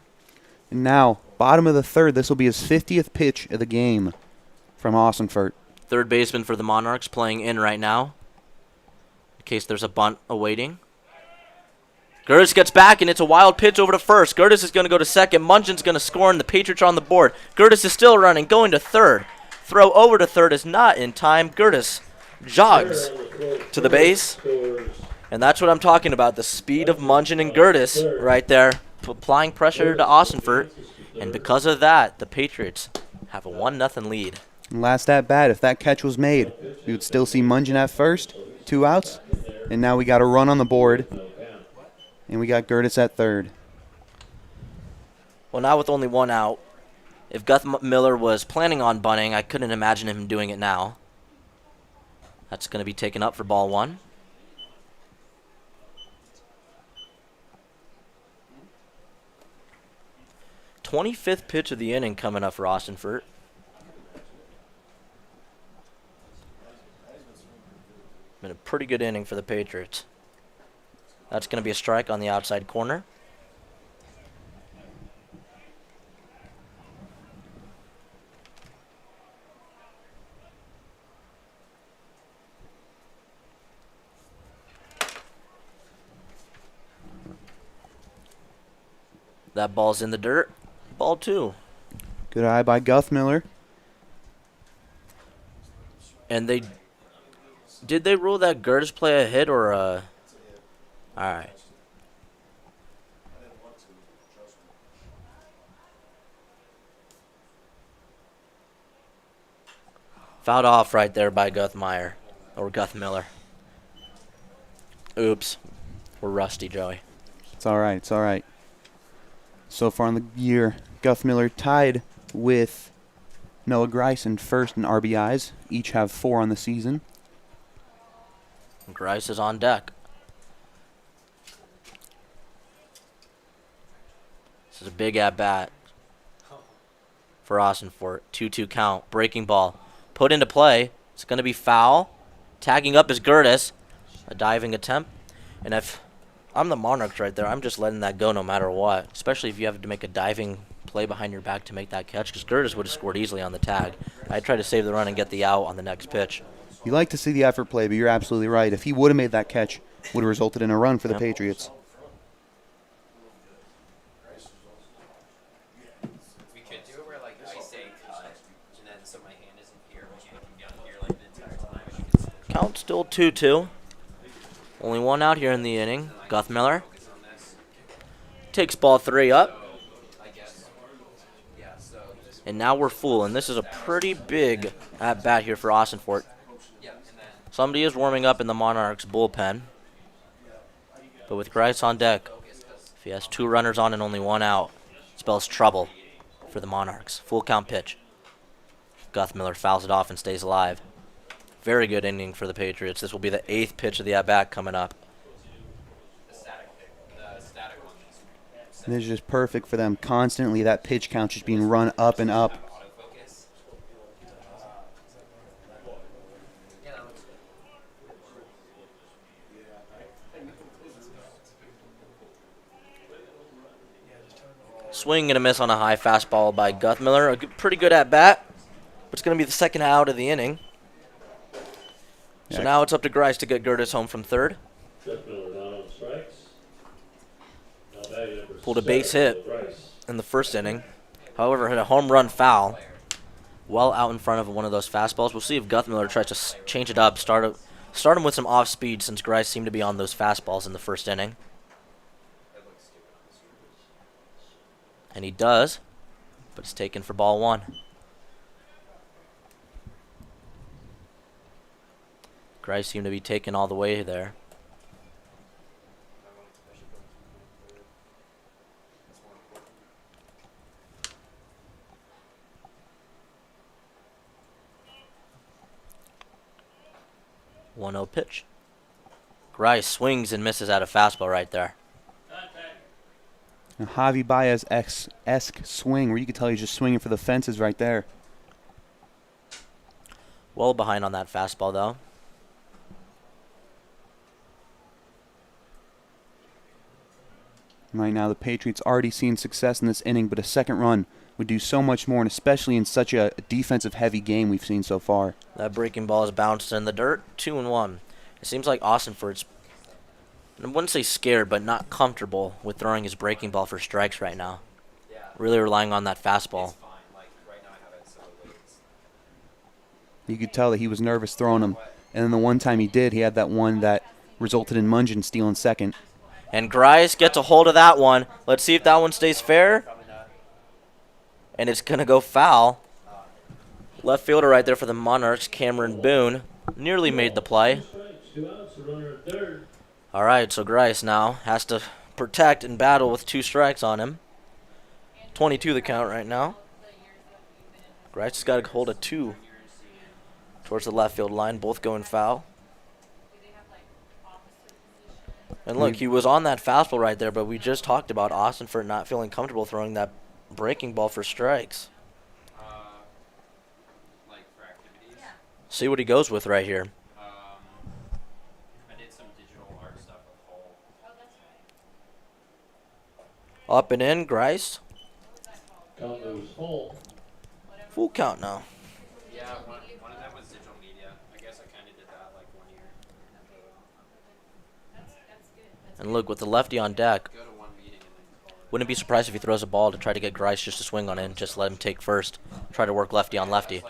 And now, bottom of the third, this will be his 50th pitch of the game from Austinfurt. Third baseman for the Monarchs playing in right now, in case there's a bunt awaiting. Gertis gets back, and it's a wild pitch over to first. Gertis is going to go to second. Munchen's going to score, and the Patriots are on the board. Gertis is still running, going to third. Throw over to third is not in time. Gertis jogs to the base. And that's what I'm talking about, the speed of Munchen and Gertis right there, applying pressure to Austinfurt. And because of that, the Patriots have a 1-0 lead. And last at bat, if that catch was made, we would still see Munchen at first, 2 outs. And now we got a run on the board. And we got Gertis at third. Well, now with only 1 out, If Miller was planning on bunting, I couldn't imagine him doing it now. That's going to be taken up for ball 1. "25th pitch of the inning coming up for Austin Furt. Been a pretty good inning for the Patriots. That's going to be a strike on the outside corner. That ball's in the dirt. Ball 2. Good eye by Guthmiller. And did they rule that Gertis play a hit or a... All right. Fouled off right there by Guthmiller. Oops. We're rusty, Joey. It's all right. It's all right. So far in the year, Guthmiller tied with Noah Grice in first in RBIs. Each have 4 on the season. Grice is on deck. This is a big at-bat for Austin Fort. 2-2 count. Breaking ball. Put into play. It's going to be foul. Tagging up is Gertis. A diving attempt. And if I'm the Monarchs right there, I'm just letting that go no matter what. Especially if you have to make a diving play behind your back to make that catch. Because Gertis would have scored easily on the tag. I'd try to save the run and get the out on the next pitch. You like to see the effort play, but you're absolutely right. If he would have made that catch, would have resulted in a run for the Patriots. We could do it where like I say cut, and then so my hand isn't here, my hand can be on here like the entire time. And you can Count still 2-2. Only one out here in the inning. Guthmiller focus on this. takes ball 3 up. I guess. Yeah. So. And now we're full. And this is a pretty big at-bat here for Austin Fort. Yeah. And then. Somebody is warming up in the Monarchs bullpen. But with Grice on deck, if he has 2 runners on and only 1 out, it spells trouble for the Monarchs. Full count pitch. Guthmiller fouls it off and stays alive. Very good inning for the Patriots. This will be the 8th pitch of the at-bat coming up. The static one. This is just perfect for them. Constantly, that pitch count just being run up and up. Autofocus. Yeah, that looks good. Swing and a miss on a high fastball by Guthmiller. Pretty good at-bat. But it's going to be the second out of the inning. So Yeah. now it's up to Grice to get Gertis home from third. Pulled a base hit in the first inning. However, hit a home run foul well out in front of one of those fastballs. We'll see if Guthmiller tries to change it up, start him with some off speed since Grice seemed to be on those fastballs in the first inning. And he does, but it's taken for ball 1. Grice seemed to be taken all the way there. One 0 pitch. Grice swings and misses at a fastball right there. A Javi Baez-esque swing where you could tell he's just swinging for the fences right there. Well behind on that fastball, though. Right now, the Patriots already seen success in this inning, but a second run would do so much more, and especially in such a defensive-heavy game we've seen so far. That breaking ball is bounced in the dirt. 2-1. It seems like Austin Furt's, I wouldn't say scared, but not comfortable with throwing his breaking ball for strikes right now. Yeah. Really relying on that fastball. It's fine. Like right now I have it so it's You could tell that he was nervous throwing them, and then the one time he did, he had that one that resulted in Mungeon stealing second. And Grice gets a hold of that one. Let's see if that one stays fair. probably not. And it's going to go foul. Left fielder right there for the Monarchs, Cameron Boone, nearly made the play. All right, so Grice now has to protect and battle with 2 strikes on him. 22 the count right now. Grice has got a hold of 2 towards the left field line, both going foul. And look, he was on that fastball right there, but we just talked about Austin for not feeling comfortable throwing that breaking ball for strikes. Like for activities. See what he goes with right here. I did some digital art stuff with Cole. Up and in, Grice. Count moves full. Full count now. Yeah, one of them was digital media. I guess I kind of did that like 1 year. And look, with the lefty on deck, Go to one meeting and then call it. wouldn't be surprised if he throws a ball to try to get Grice just to swing on it and just let him take first. Try to work lefty on lefty.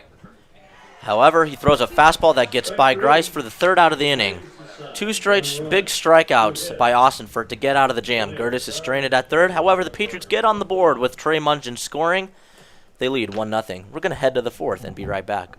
However, he throws a fastball that gets by Grice for the 3rd out of the inning. 2 straight big strikeouts by Austin for it to get out of the jam. Gertis is stranded at 3rd. However, the Patriots get on the board with Trey Mungin scoring. They lead 1-0. We're going to head to the 4th and be right back.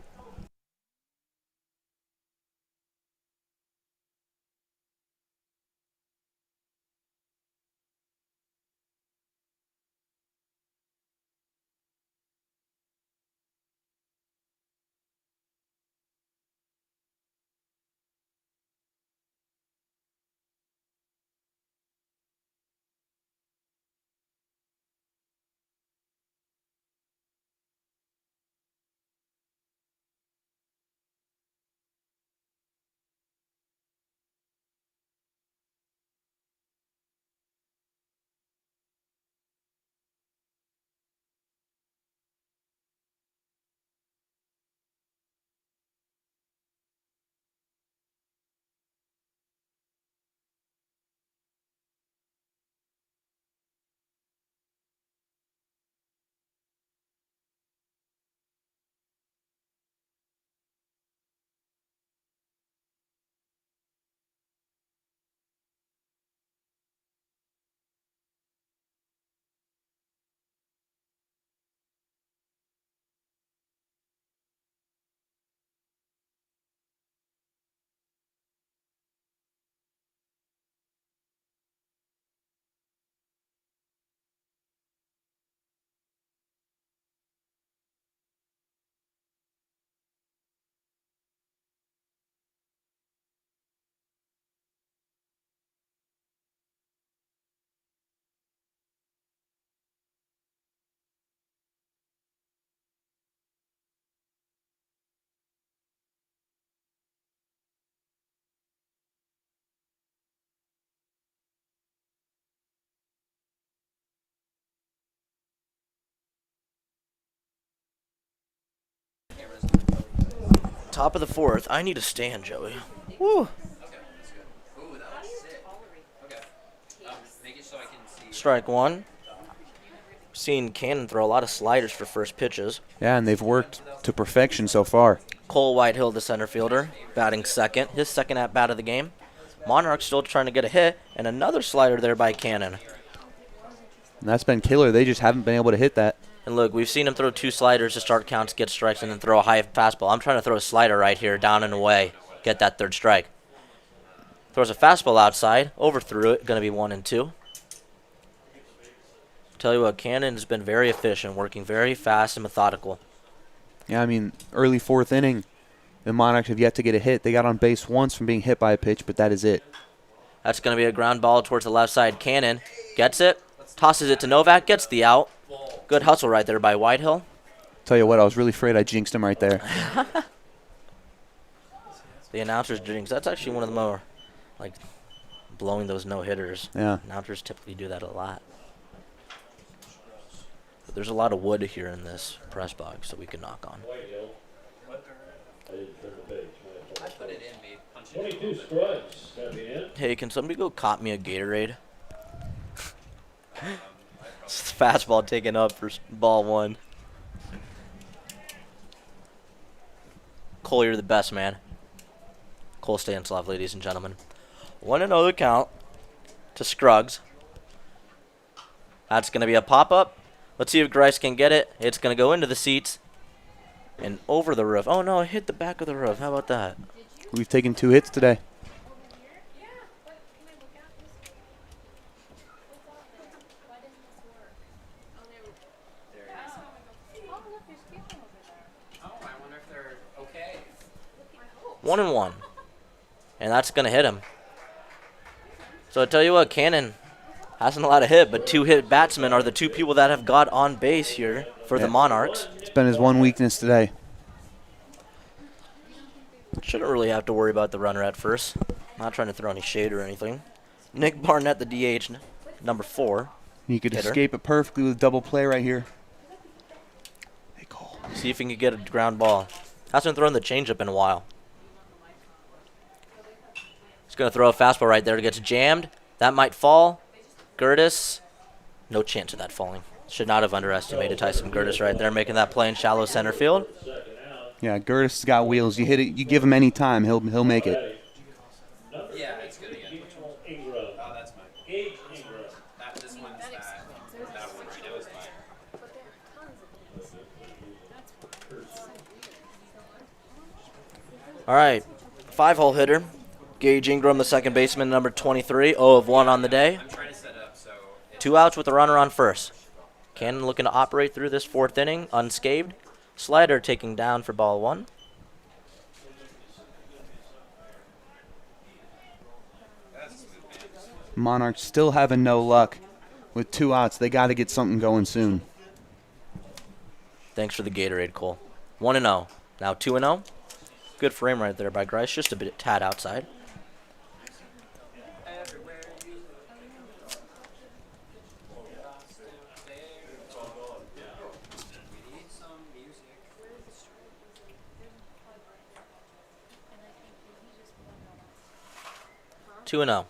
Top of the 4th. I need a stand, Joey. Woo. Okay, that's good. Ooh, that was sick. Okay. Make it so I can see. Strike 1. Seen Cannon throw a lot of sliders for first pitches. Yeah, and they've worked to perfection so far. Cole Whitehill, the center fielder, batting 2nd. His 2nd at-bat of the game. Monarchs still trying to get a hit, and another slider there by Cannon. And that's been killer. They just haven't been able to hit that. And look, we've seen him throw 2 sliders to start counts, get strikes, and then throw a high fastball. I'm trying to throw a slider right here, down and away, get that 3rd strike. Throws a fastball outside, overthrew it, going to be 1-2. Tell you what, Cannon's been very efficient, working very fast and methodical. Yeah, I mean, early 4th inning, the Monarchs have yet to get a hit. They got on base once from being hit by a pitch, but that is it. That's going to be a ground ball towards the left side. Cannon gets it, tosses it to Novak, gets the out. Good hustle right there by Whitehill. Tell you what, I was really afraid I jinxed him right there. The announcer's jinx. That's actually one of the more, like, blowing those no-hitters. Yeah. Announcers typically do that a lot. But there's a lot of wood here in this press box that we can knock on. Whitehill. I didn't turn the page. I put it in, babe. Punch it in. 22 strikes. Got me in. Hey, can somebody go cop me a Gatorade? Fastball taken up for ball 1. Cole, you're the best, man. Cole Stanislav, ladies and gentlemen. 1-0 the count to Scruggs. That's going to be a pop-up. Let's see if Grice can get it. It's going to go into the seats and over the roof. Oh, no, it hit the back of the roof. How about that? We've taken 2 hits today. 1-1. And that's going to hit him. So I tell you what, Cannon hasn't a lot of hit, but 2-hit batsmen are the two people that have got on base here for the Monarchs. It's been his one weakness today. Shouldn't really have to worry about the runner at first. Not trying to throw any shade or anything. Nick Barnett, the DH, number 4. He could hitter. escape it perfectly with double play right here. Hey, Cole. See if he can get a ground ball. Hasn't thrown the changeup in a while. He's going to throw a fastball right there. It gets jammed. That might fall. Gertis, no chance of that falling. Should not have underestimated Tyson Gertis right there, making that play in shallow center field. Yeah, Gertis has got wheels. You hit it, you give him any time, he'll make it. Yeah, it's good again. Oh, that's mine. This one's that one right now is mine. All right, 5-hole hitter. Gage Ingram, the second baseman, number 23, 0 of 1 on the day. I'm trying to set up so 2 outs with the runner on first. Cannon looking to operate through this 4th inning unscathed. Slider taking down for ball 1. Monarchs still having no luck with 2 outs. They got to get something going soon. Thanks for the Gatorade, Cole. 1-0. Now 2-0. Good frame right there by Grice, just a bit tad outside. Two and 0.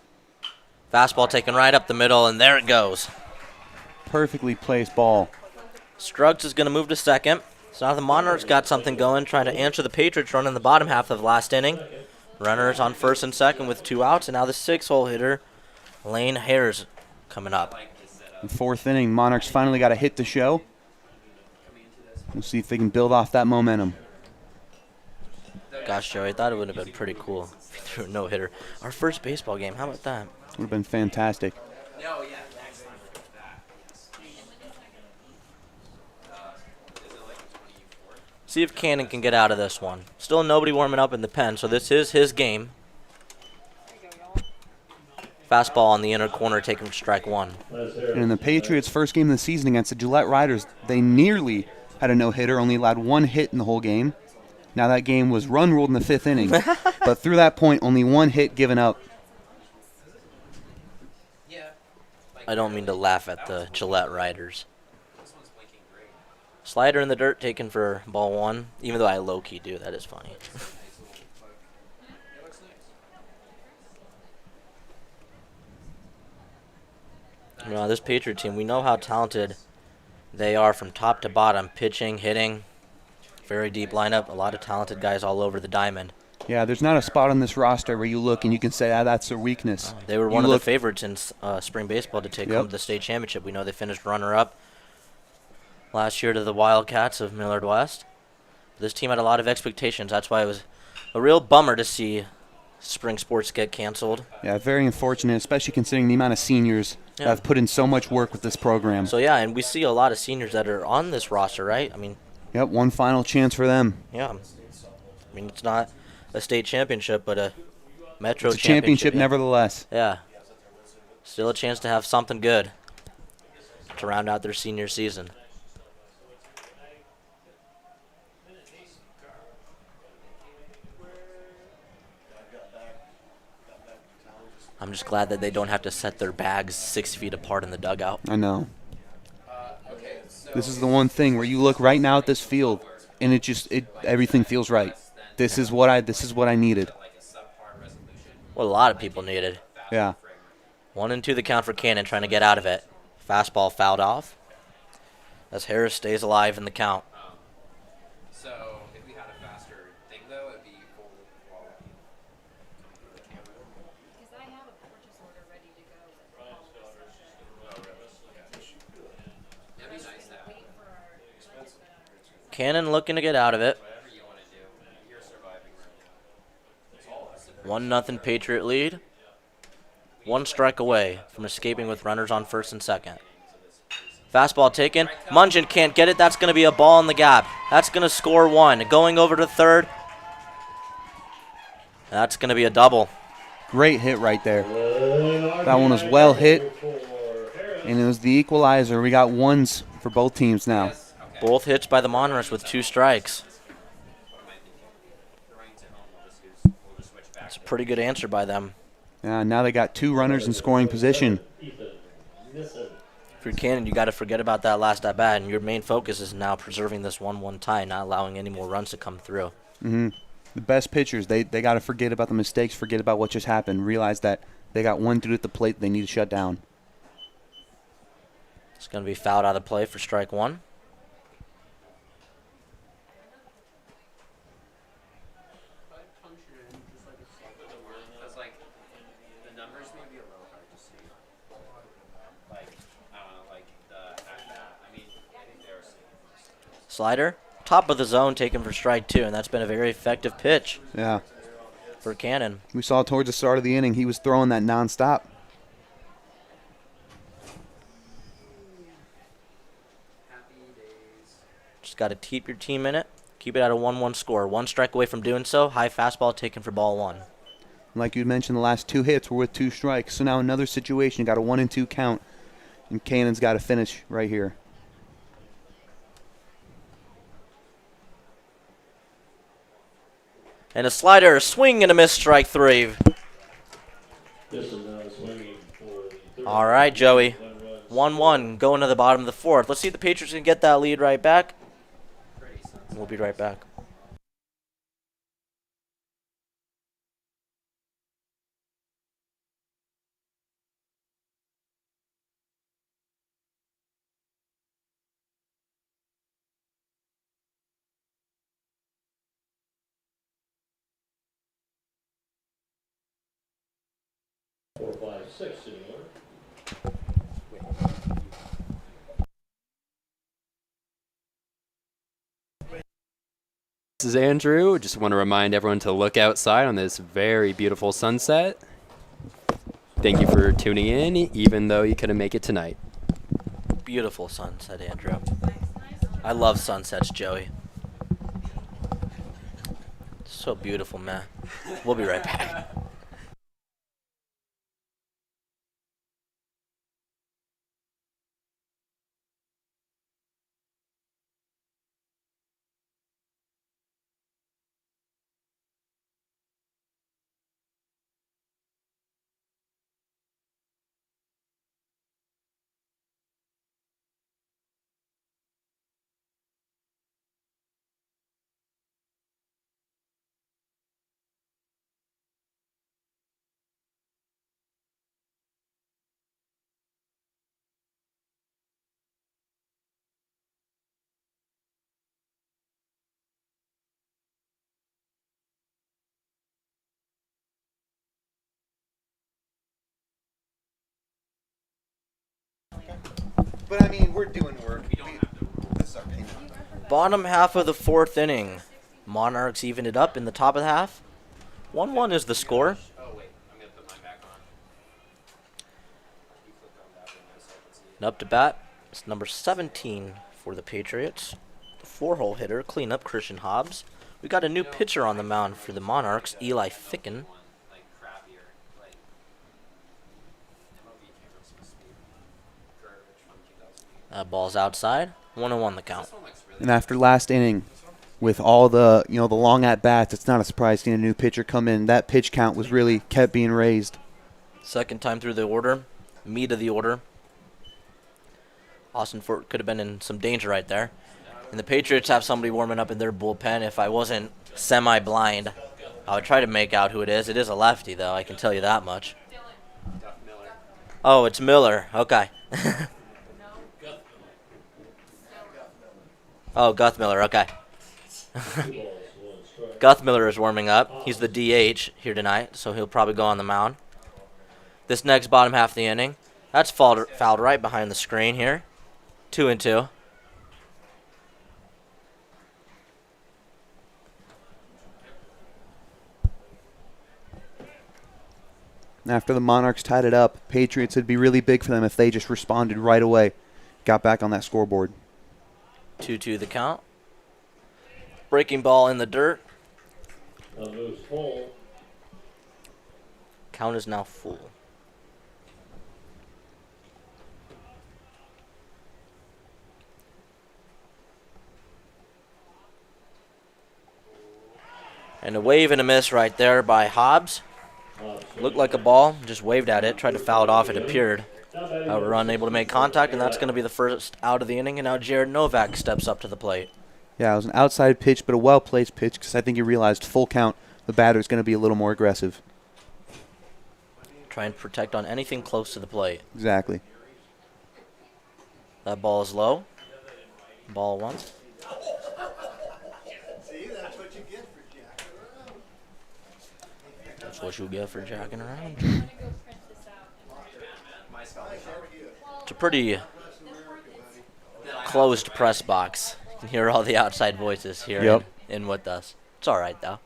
Fastball taken right up the middle, and there it goes. Perfectly placed ball. Scruggs is going to move to second. So now the Monarchs got something going, trying to answer the Patriots run in the bottom half of the last inning. Runners on first and second with 2 outs, and now the 6-hole hitter, Lane Hares, coming up. In 4th inning, Monarchs finally got a hit to show. We'll see if they can build off that momentum. Gosh, Joey, I thought it would have been pretty cool if he threw a no-hitter. Our first baseball game, how about that? Would have been fantastic. no, yeah, next time we're with that. Is it like 24? See if Cannon can get out of this one. Still nobody warming up in the pen, so this is his game. Fastball on the inner corner, taking strike 1. And in the Patriots' first game of the season against the Gillette Riders, they nearly had a no-hitter, only allowed 1 hit in the whole game. Now that game was run-ruled in the 5th inning. But through that point, only 1 hit given up. Yeah. I don't mean to laugh at the Gillette Riders. This one's blinking great. Slider in the dirt, taken for ball 1. Even though I low-key do, that is funny. It looks nice. You know, this Patriot team, we know how talented they are from top to bottom. Pitching, hitting, very deep lineup. A lot of talented guys all over the diamond. Yeah, there's not a spot on this roster where you look and you can say, that's their weakness. They were one of the favorites in spring baseball to take home the state championship. We know they finished runner-up last year to the Wildcats of Millard West. This team had a lot of expectations. That's why it was a real bummer to see spring sports get canceled. Yeah, very unfortunate, especially considering the amount of seniors that have put in so much work with this program. So, yeah, and we see a lot of seniors that are on this roster, right? I mean, yep, one final chance for them. yeah. I mean, it's not a state championship, but a metro It's a championship yeah. nevertheless. Yeah. Still a chance to have something good to round out their senior season. I'm just glad that they don't have to set their bags 6 feet apart in the dugout. I know. Okay, so This is the one thing where you look right now at this field, and everything feels right. This is what I needed. like a subpar resolution. What a lot of people needed. Yeah. 1-2 the count for Cannon, trying to get out of it. Fastball fouled off as Harris stays alive in the count. So if we had a faster thing though, it'd be full wall. Because I have a purchase order ready to go with all this stuff. It'd be nice to have Waiting for our Cannon looking to get out of it. whatever you want to do. You're surviving right now. 1-0 Patriot lead. 1 strike away from escaping with runners on first and second. Fastball taken. Mungeon can't get it. That's going to be a ball in the gap. That's going to score 1. Going over to third. That's going to be a double. Great hit right there. That one was well hit, and it was the equalizer. We got ones for both teams now. Both hits by the Monarchs with 2 strikes. That's a pretty good answer by them. Yeah, now they got 2 runners in scoring position. If you're Cannon, you got to forget about that last at bat, and your main focus is now preserving this 1-1 tie, not allowing any more runs to come through. The best pitchers, they got to forget about the mistakes, forget about what just happened, realize that they got one dude at the plate they need to shut down. It's going to be fouled out of play for strike 1. Slider, top of the zone, taken for strike 2, and that's been a very effective pitch. Yeah. For Cannon. We saw towards the start of the inning, he was throwing that nonstop. Just got to keep your team in it. Keep it at a 1-1 score. 1 strike away from doing so. High fastball taken for ball 1. Like you mentioned, the last 2 hits were with 2 strikes. So now another situation, you got a 1-2 count, and Cannon's got to finish right here. And a slider, a swing and a miss, strike 3. All right, Joey. 1-1 going to the bottom of the 4th. Let's see if the Patriots can get that lead right back. We'll be right back. This is Andrew. Just want to remind everyone to look outside on this very beautiful sunset. Thank you for tuning in, even though you couldn't make it tonight. Beautiful sunset, Andrew. I love sunsets, Joey. So beautiful, man. We'll be right back. But, I mean, we're doing work. Bottom half of the 4th inning. Monarchs even it up in the top of the half. 1-1 is the score. And up to bat, it's number 17 for the Patriots. The 4-hole hitter, cleanup Christian Hobbs. We got a new pitcher on the mound for the Monarchs, Eli Ficken. Ball's outside. 1-1 the count. And after last inning, with all the the long at bats, it's not a surprise seeing a new pitcher come in. That pitch count was really kept being raised. Second time through the order, meat of the order. Austin Fort could have been in some danger right there. And the Patriots have somebody warming up in their bullpen. If I wasn't semi-blind, I would try to make out who it is. It is a lefty, though. I can tell you that much. Oh, it's Miller. Okay. Oh, Guthmiller, okay. Guthmiller is warming up. He's the DH here tonight, so he'll probably go on the mound. This next bottom half of the inning, that's fouled right behind the screen here. 2-2. After the Monarchs tied it up, Patriots, it'd be really big for them if they just responded right away, got back on that scoreboard. 2-2 the count. Breaking ball in the dirt. Count is now full. And a wave and a miss right there by Hobbs. Looked like a ball, just waved at it, tried to foul it off, it appeared. However, unable to make contact, and that's going to be the first out of the inning, and now Jared Novak steps up to the plate. Yeah, it was an outside pitch, but a well-placed pitch because I think he realized full count, the batter's going to be a little more aggressive. Try and protect on anything close to the plate. Exactly. That ball is low. Ball one. That's what you get for jacking around. It's a pretty closed press box. You can hear all the outside voices here in with us. It's all right, though.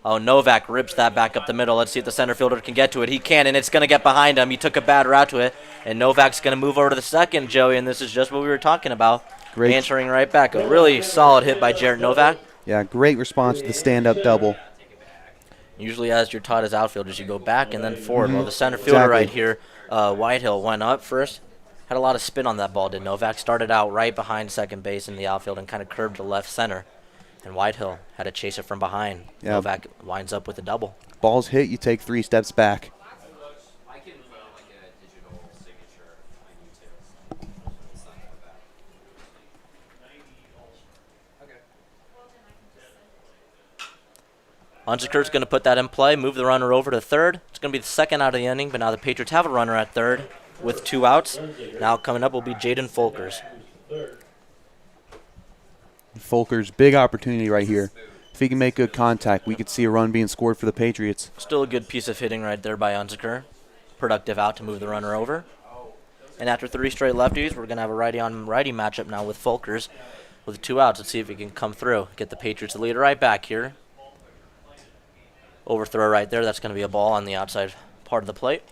Oh, Novak rips that back up the middle. Let's see if the center fielder can get to it. He can, and it's going to get behind him. He took a bad route to it, and Novak's going to move over to the second, Joey, and this is just what we were talking about. Great. Answering right back. A really solid hit by Jared Novak. Yeah, great response to the stand-up double. Usually, as you're taught as outfielders, you go back and then forward. Well, the center fielder right here, Whitehill, went up first. Had a lot of spin on that ball, did Novak. Started out right behind second base in the outfield and kind of curved to left center. And Whitehill had to chase it from behind. Yeah. Novak winds up with a double. Ball's hit, you take 3 steps back. I can like a digital signature if I need to. It's not that bad. Okay. Hunziker's going to put that in play, move the runner over to third. It's going to be the second out of the inning, but now the Patriots have a runner at third with 2 outs. Now coming up will be Jaden Folkers. Folkers, big opportunity right here. If he can make good contact, we could see a run being scored for the Patriots. Still a good piece of hitting right there by Hunziker. Productive out to move the runner over. And after 3 straight lefties, we're going to have a righty-on-righty matchup now with Folkers with 2 outs. Let's see if he can come through. Get the Patriots lead right back here. Overthrow right there. That's going to be a ball on the outside part of the plate.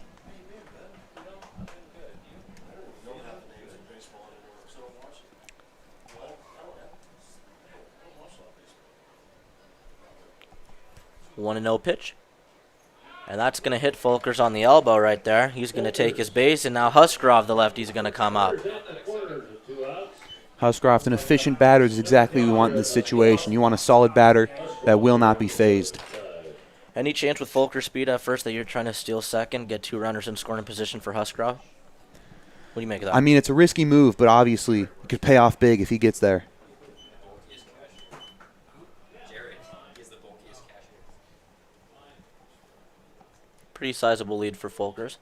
One and 0 pitch. And that's going to hit Folkers on the elbow right there. He's going to take his base, and now Huskrov, the lefty, is going to come up. Huscroft, an efficient batter, is exactly what we want in this situation. You want a solid batter that will not be phased. Any chance with Folkers' speed at first that you're trying to steal second, get 2 runners in scoring position for Huskrov? What do you make of that? I mean, it's a risky move, but obviously it could pay off big if he gets there. Pretty sizable lead for Folkers.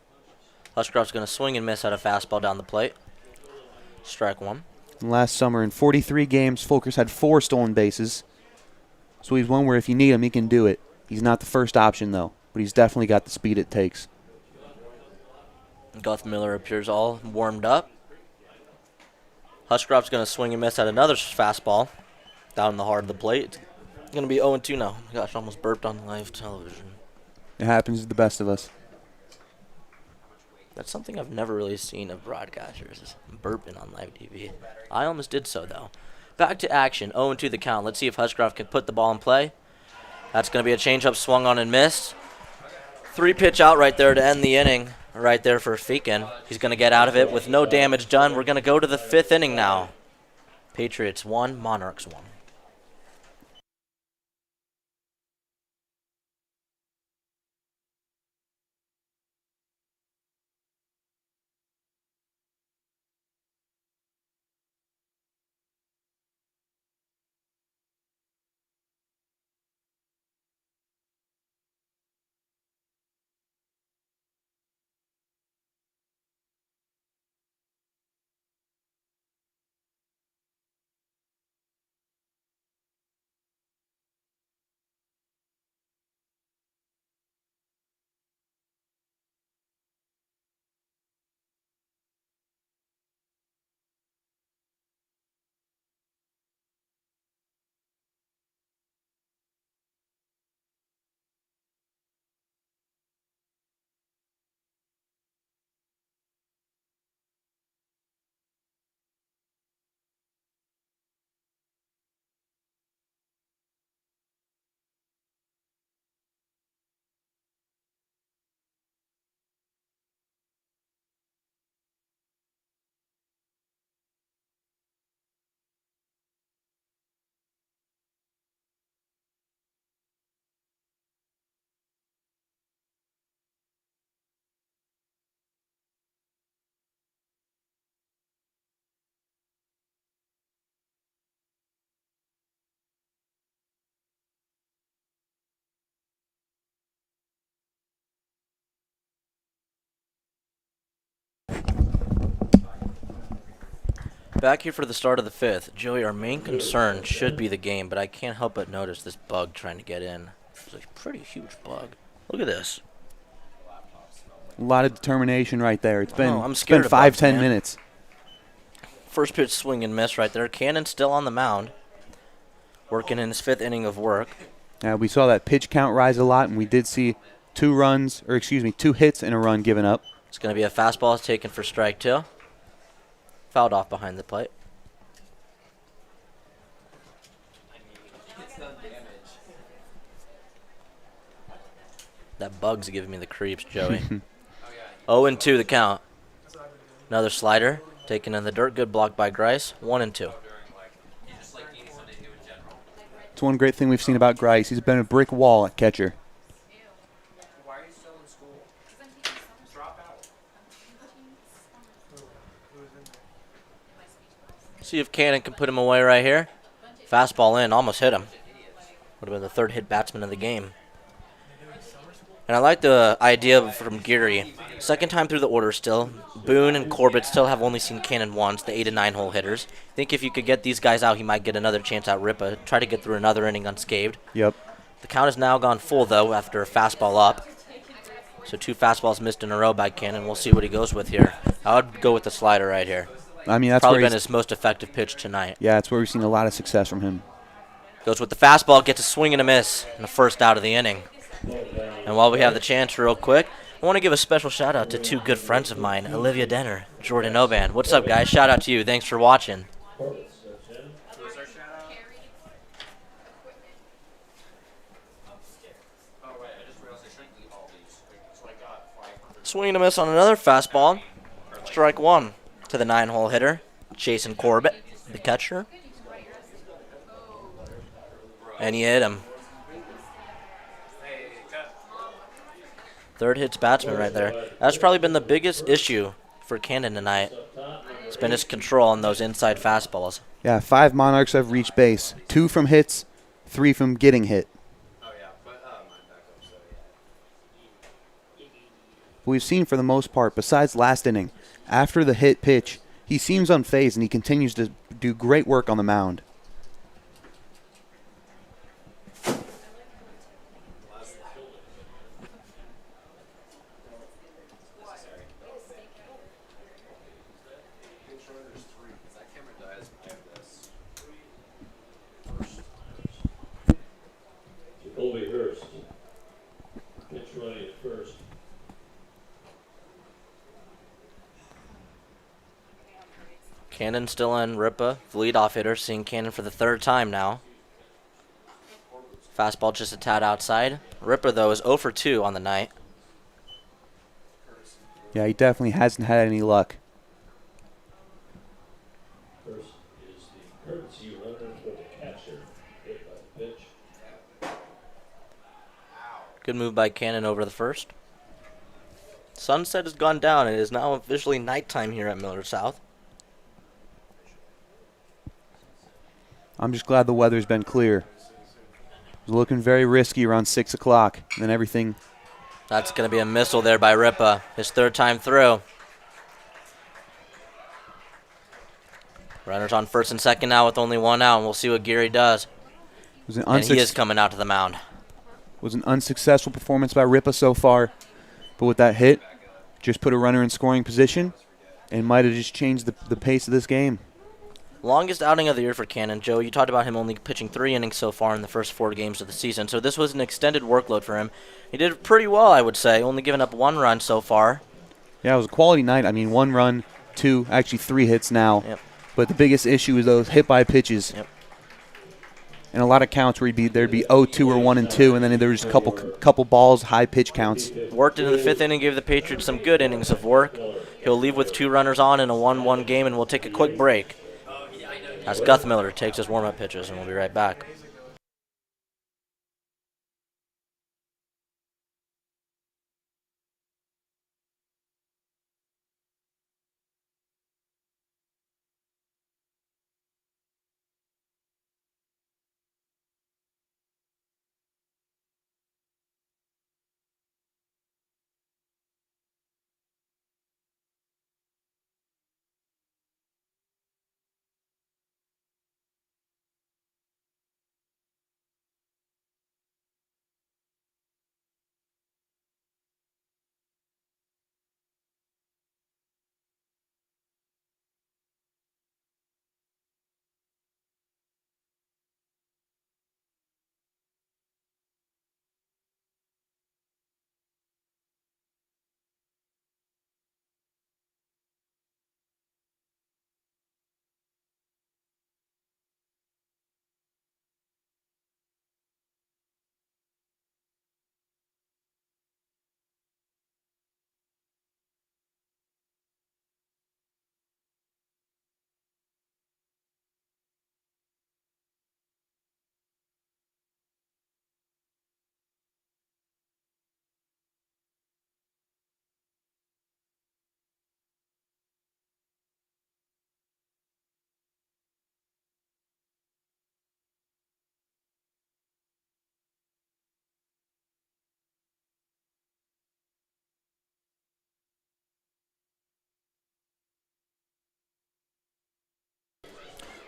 Huskrov's going to swing and miss at a fastball down the plate. Strike 1. And last summer, in 43 games, Folkers had 4 stolen bases. So he's one where if you need him, he can do it. He's not the first option, though, but he's definitely got the speed it takes. Guth Miller appears all warmed up. Huskrov's going to swing and miss at another fastball down in the heart of the plate. It's going to be 0-2 now. Gosh, I almost burped on live television. It happens to the best of us. That's something I've never really seen of broadcasters, is burping on live TV. I almost did so, though. Back to action, 0-2 the count. Let's see if Huskrov can put the ball in play. That's going to be a changeup swung on and missed. 3-pitch out right there to end the inning, right there for Fekin. He's going to get out of it with no damage done. We're going to go to the 5th inning now. Patriots 1, Monarchs 1. Back here for the start of the fifth. Joey, our main concern should be the game, but I can't help but notice this bug trying to get in. It's a pretty huge bug. Look at this. A lot of determination right there. It's been, I'm scared it's been of bugs, 5-10 man. minutes. First pitch swing and miss right there. Cannon still on the mound, working in his fifth inning of work. We saw that pitch count rise a lot, and we did see 2 hits and a run given up. It's going to be a fastball taken for strike 2. Fouled off behind the plate. That bug's giving me the creeps, Joey. 0-2 the count. Another slider taken in the dirt. Good block by Grice. 1-2. It's one great thing we've seen about Grice. He's been a brick wall at catcher. Why are you still in school? Drop out. See if Cannon can put him away right here. Fastball in. Almost hit him. Would have been the third hit batsman of the game. And I like the idea from Geary. Second time through the order still. Boone and Corbett still have only seen Cannon once, the 8 and 9 hole hitters. I think if you could get these guys out, he might get another chance at Ripa. Try to get through another inning unscathed. Yep. The count has now gone full, though, after a fastball up. So 2 fastballs missed in a row by Cannon. We'll see what he goes with here. I would go with the slider right here. I mean, that's probably where been his most effective pitch tonight. Yeah, that's where we've seen a lot of success from him. Goes with the fastball, gets a swing and a miss in the first out of the inning. And while we have the chance real quick, I want to give a special shout out to 2 good friends of mine, Olivia Denner, Jordan Oban. What's up, guys? Shout out to you. Thanks for watching. Swing and a miss on another fastball. Strike 1 to the 9-hole hitter, Jason Corbett, the catcher. And he hit him. Third hits batsman right there. That's probably been the biggest issue for Cannon tonight. It's been his control on those inside fastballs. Yeah, 5 Monarchs have reached base. 2 from hits, 3 from getting hit. We've seen for the most part, besides last inning, after the hit pitch, he seems unfazed and he continues to do great work on the mound. Pitch running at first. Cannon still in Ripa, the leadoff hitter, seeing Cannon for the 3rd time now. Fastball just a tad outside. Ripa, though, is 0 for 2 on the night. Yeah, he definitely hasn't had any luck. First is the courtesy runner for the catcher. Hit by the pitch. Good move by Cannon over the first. Sunset has gone down. It is now officially nighttime here at Millard South. I'm just glad the weather's been clear. It was looking very risky around 6 o'clock. And then everything. That's going to be a missile there by Ripa. His 3rd time through. Runners on first and second now with only 1 out, and we'll see what Geary does. And he is coming out to the mound. Was an unsuccessful performance by Ripa so far. But with that hit, just put a runner in scoring position and might have just changed the pace of this game. Longest outing of the year for Cannon. Joe, you talked about him only pitching 3 innings so far in the first 4 games of the season. So this was an extended workload for him. He did pretty well, I would say, only giving up 1 run so far. Yeah, it was a quality night. I mean, 1 run, 2, actually 3 hits now. Yep. But the biggest issue is those hit by pitches. Yep. And a lot of counts where there'd be 0-2 or 1-2, and then there's a couple balls, high pitch counts. Worked into the 5th inning, gave the Patriots some good innings of work. He'll leave with 2 runners on in a 1-1 game, and we'll take a quick break as Gus Millard takes his warm-up pitches, and we'll be right back.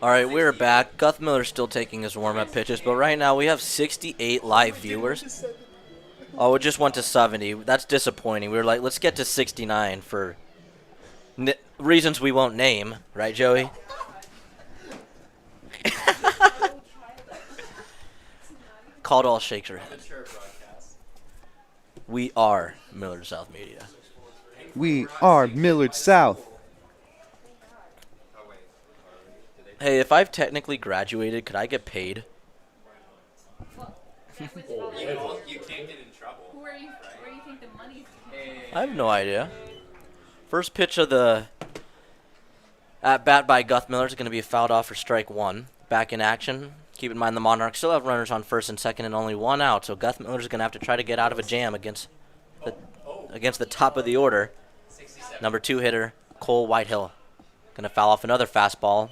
All right, we're back. Guth Miller's still taking his warm-up pitches, but right now we have 68 live viewers. Oh, it just went to 70. That's disappointing. We were like, let's get to 69 for reasons we won't name. Right, Joey? Caldwell shakes her head. We are Millard South Media. We are Millard South. Hey, if I've technically graduated, could I get paid? You can't get in trouble. Where do you think the money's I have no idea. First pitch of the at-bat by Guth Miller is going to be fouled off for strike one. Back in action. Keep in mind the Monarchs still have runners on first and second and only one out, so Guth Miller's going to have to try to get out of a jam against the top of the order. Number 2 hitter, Cole Whitehill. Going to foul off another fastball.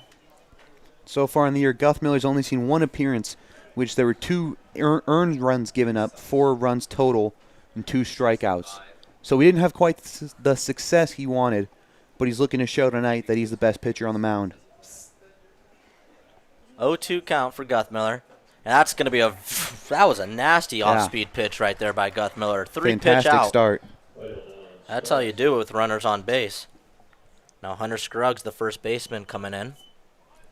So far in the year, Guth Miller's only seen one appearance, which there were 2 earned runs given up, 4 runs total, and 2 strikeouts. So he didn't have quite the success he wanted, but he's looking to show tonight that he's the best pitcher on the mound. 0-2 count for Guth Miller. And that's going to be that was a nasty off-speed pitch right there by Guth Miller. 3 pitch out. Fantastic start. That's how you do it with runners on base. Now Hunter Scruggs, the first baseman, coming in.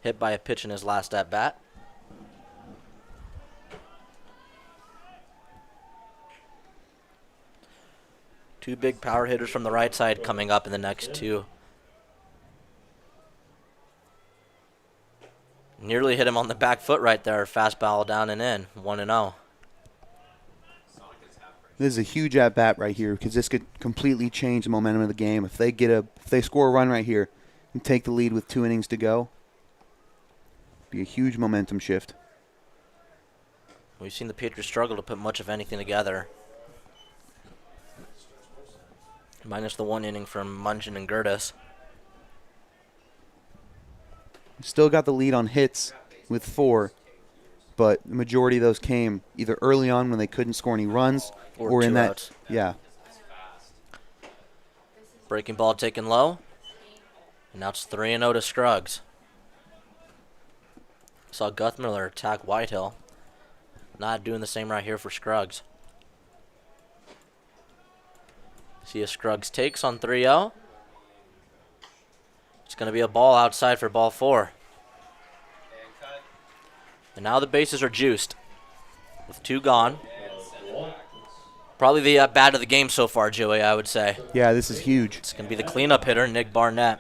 Hit by a pitch in his last at-bat. Two big power hitters from the right side coming up in the next 2. Nearly hit him on the back foot right there. Fastball down and in. 1-0. This is a huge at-bat right here because this could completely change the momentum of the game. If they score a run right here and take the lead with 2 innings to go, be a huge momentum shift. We've seen the Patriots struggle to put much of anything together. Minus the 1 inning from Munchen and Gertis. Still got the lead on hits with 4, but the majority of those came either early on when they couldn't score any runs or in that outs. Yeah. Breaking ball taken low. And now it's 3-0 to Scruggs. Saw Guth Miller attack Whitehill. Not doing the same right here for Scruggs. See if Scruggs takes on 3-0. It's going to be a ball outside for ball 4. And now the bases are juiced. With 2 gone. Probably the bat of the game so far, Joey, I would say. Yeah, this is huge. It's going to be the cleanup hitter, Nick Barnett.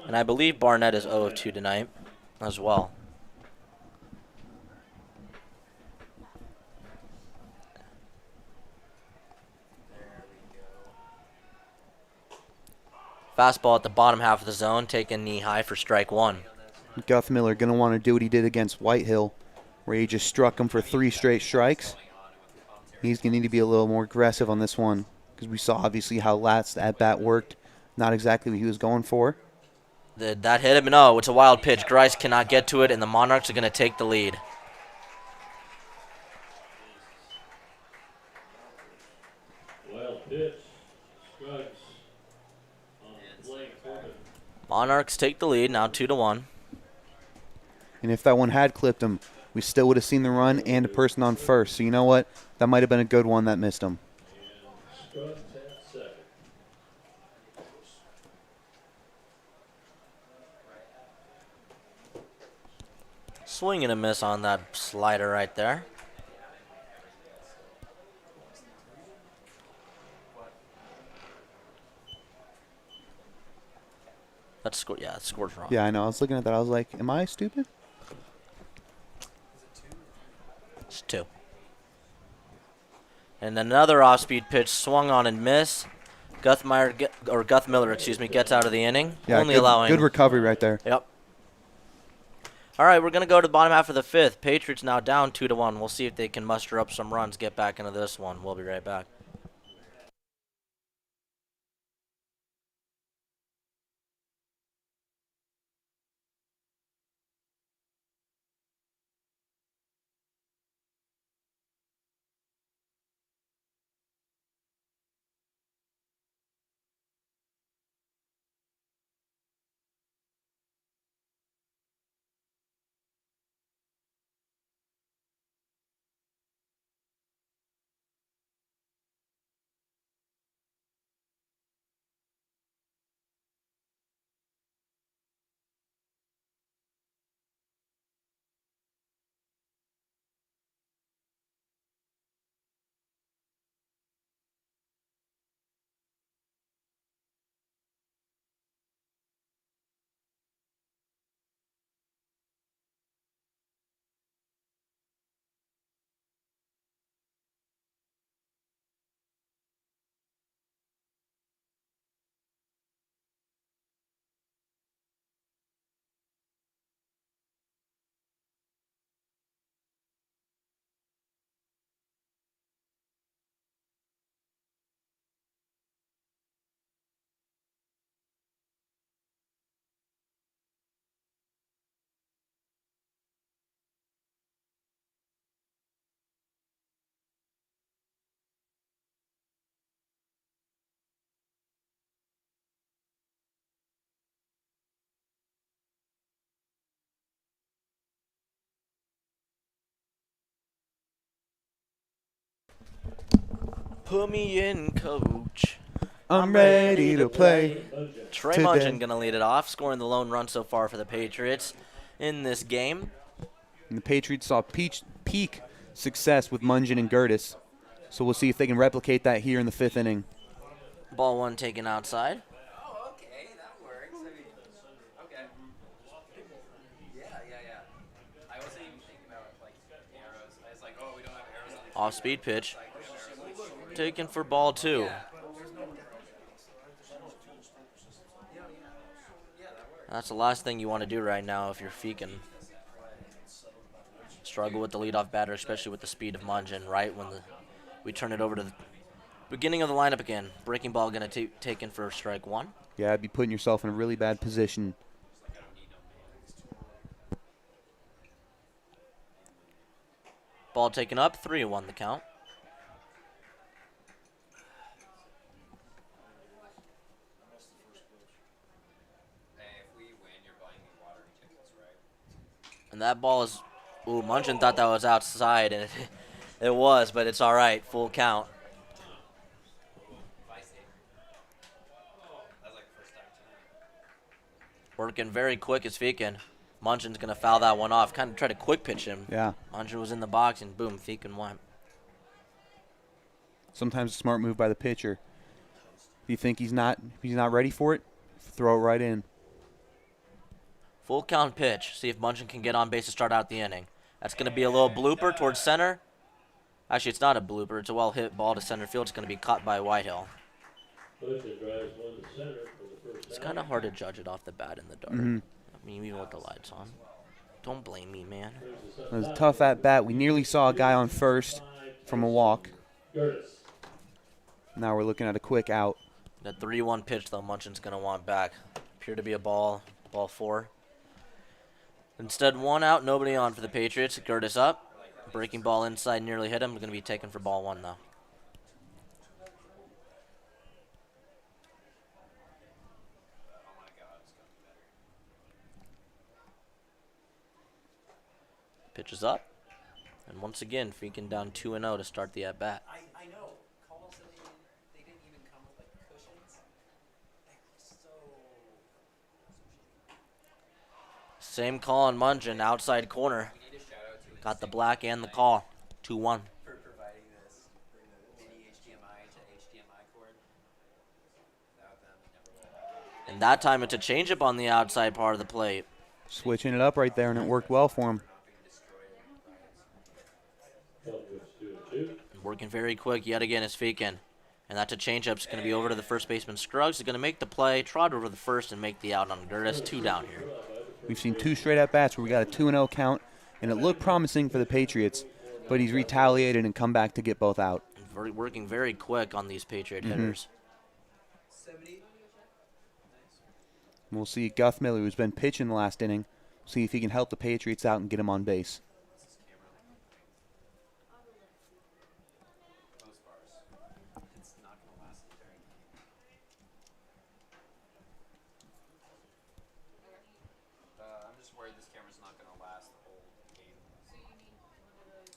And I believe Barnett is 0-2 tonight as well. Fastball at the bottom half of the zone, taken knee high for strike 1. Guth Miller going to want to do what he did against Whitehill, where he just struck him for 3 straight strikes. He's going to need to be a little more aggressive on this one because we saw obviously how last at-bat worked. Not exactly what he was going for. That hit him? No, it's a wild pitch. Grice cannot get to it, and the Monarchs are going to take the lead. Wild pitch. Scruggs on blank Corbin. Monarchs take the lead, now 2-1. And if that one had clipped him, we still would have seen the run and a person on first. So you know what? That might have been a good one that missed him. And Scruggs at second. Swing and a miss on that slider right there. That's score. Yeah, that score's wrong. Yeah, I know. I was looking at that. I was like, am I stupid? It's 2. And another off-speed pitch swung on and miss. Guth Miller, gets out of the inning. Yeah, only good, allowing. good recovery right there. Yep. All right, we're going to go to the bottom half of the 5th. Patriots now down 2-1. We'll see if they can muster up some runs, get back into this one. We'll be right back. Put me in, coach. I'm ready to play. Trey today. Mungin going to lead it off, scoring the lone run so far for the Patriots in this game. And the Patriots saw peak success with Mungin and Gertis. So we'll see if they can replicate that here in the 5th inning. Ball 1 taken outside. Oh, okay, that works. I mean, okay. Yeah. I wasn't even thinking about like arrows. I was like, oh, we don't have arrows on the Off speed pitch. Taken for ball 2. That's the last thing you want to do right now if you're Feekin. Struggle with the leadoff batter, especially with the speed of Mungin, right when we turn it over to the beginning of the lineup again. Breaking ball going to take in for strike 1. Yeah, I'd be putting yourself in a really bad position. Ball taken up, 3-1 the count. And that ball is, ooh, Mungin thought that was outside, and it was, but it's all right, full count. Working very quick as Feekin. Mungin's going to foul that one off, kind of try to quick pitch him. Yeah. Mungin was in the box, and boom, Feekin went. Sometimes a smart move by the pitcher. If you think he's not ready for it, throw it right in. Full count pitch. See if Mungin can get on base to start out the inning. That's going to be a little blooper towards center. Actually, it's not a blooper. It's a well-hit ball to center field. It's going to be caught by Whitehill. It's kind of hard to judge it off the bat in the dark. I mean, even with the lights on. Don't blame me, man. It was a tough at-bat. We nearly saw a guy on first from a walk. Now we're looking at a quick out. That 3-1 pitch, though, Mungin's going to want back. Appear to be a ball 4. Instead, 1 out, nobody on for the Patriots. Gertis up. Breaking ball inside, nearly hit him. Going to be taken for ball 1, though. Pitch is up. And once again, Feekin down 2-0 to start the at-bat. I know. Caldwell said they didn't even come with like cushions. Same call on Mungin, outside corner. Got the black and the call. 2-1. For providing this, bring the mini HDMI to HDMI cord. Without them, it never would have happened. And that time it's a changeup on the outside part of the plate. Switching it up right there, and it worked well for him. Working very quick yet again is Feekin. And that's a changeup. It's going to be over to the first baseman Scruggs. He's going to make the play, trot over the first, and make the out on Gertis. 2 down here. We've seen 2 straight at-bats where we got a 2-0 count, and it looked promising for the Patriots, but he's retaliated and come back to get both out. Working very quick on these Patriot hitters. We'll see Guth Miller, who's been pitching the last inning, see if he can help the Patriots out and get him on base. I'm just worried this camera's not going to last the whole game. So you need one of those.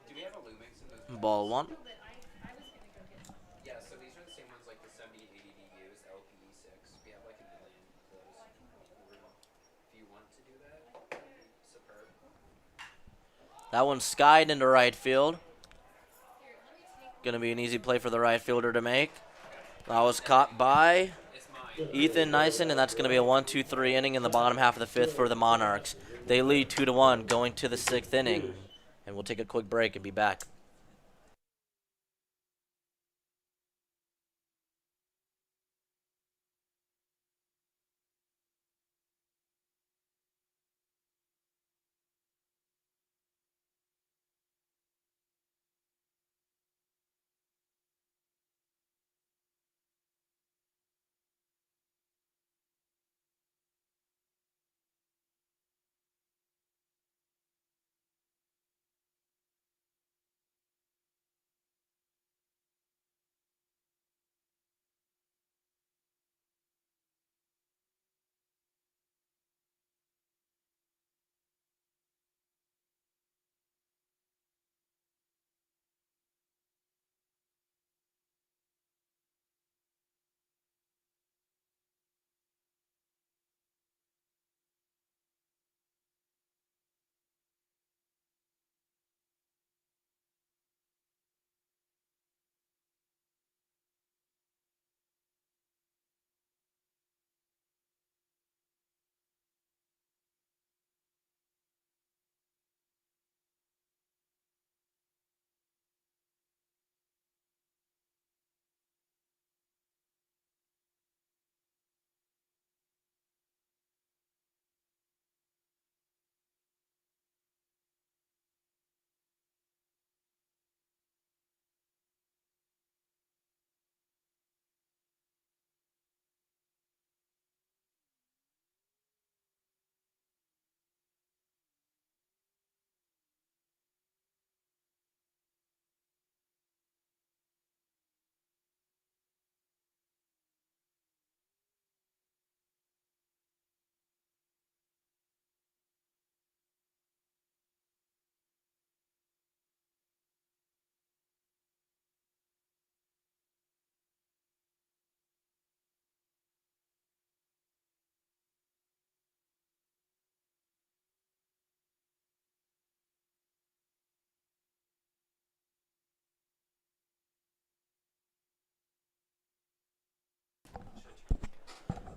Do we have a Lumix in those? Ball 1. But I was gonna go get some. Yeah, so these are the same ones like the 7080 DUs, the LPE6. We have like a million of those. If you want to do that, superb. That one skied into right field. Going to be an easy play for the right fielder to make. That was caught by Ethan Nyson, and that's going to be a 1-2-3 inning in the bottom half of the 5th for the Monarchs. They lead 2-1 going to the 6th inning. And we'll take a quick break and be back.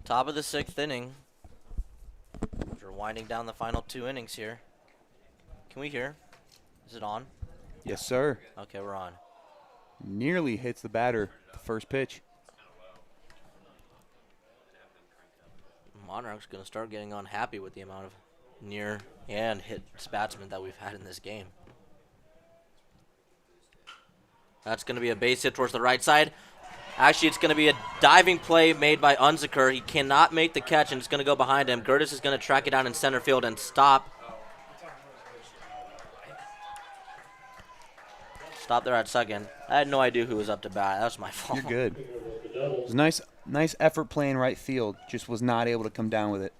Top of the 6th inning. We're winding down the final 2 innings here. Can we hear? Is it on? Yes, sir. Okay, we're on. Nearly hits the batter. The first pitch. Monarchs going to start getting unhappy with the amount of near and hit batsmen that we've had in this game. That's going to be a base hit towards the right side. Actually, it's going to be a diving play made by Unziker. He cannot make the catch, and it's going to go behind him. Gertis is going to track it down in center field and stop. Stop there at second. I had no idea who was up to bat. That was my fault. You're good. It was nice effort playing right field. Just was not able to come down with it.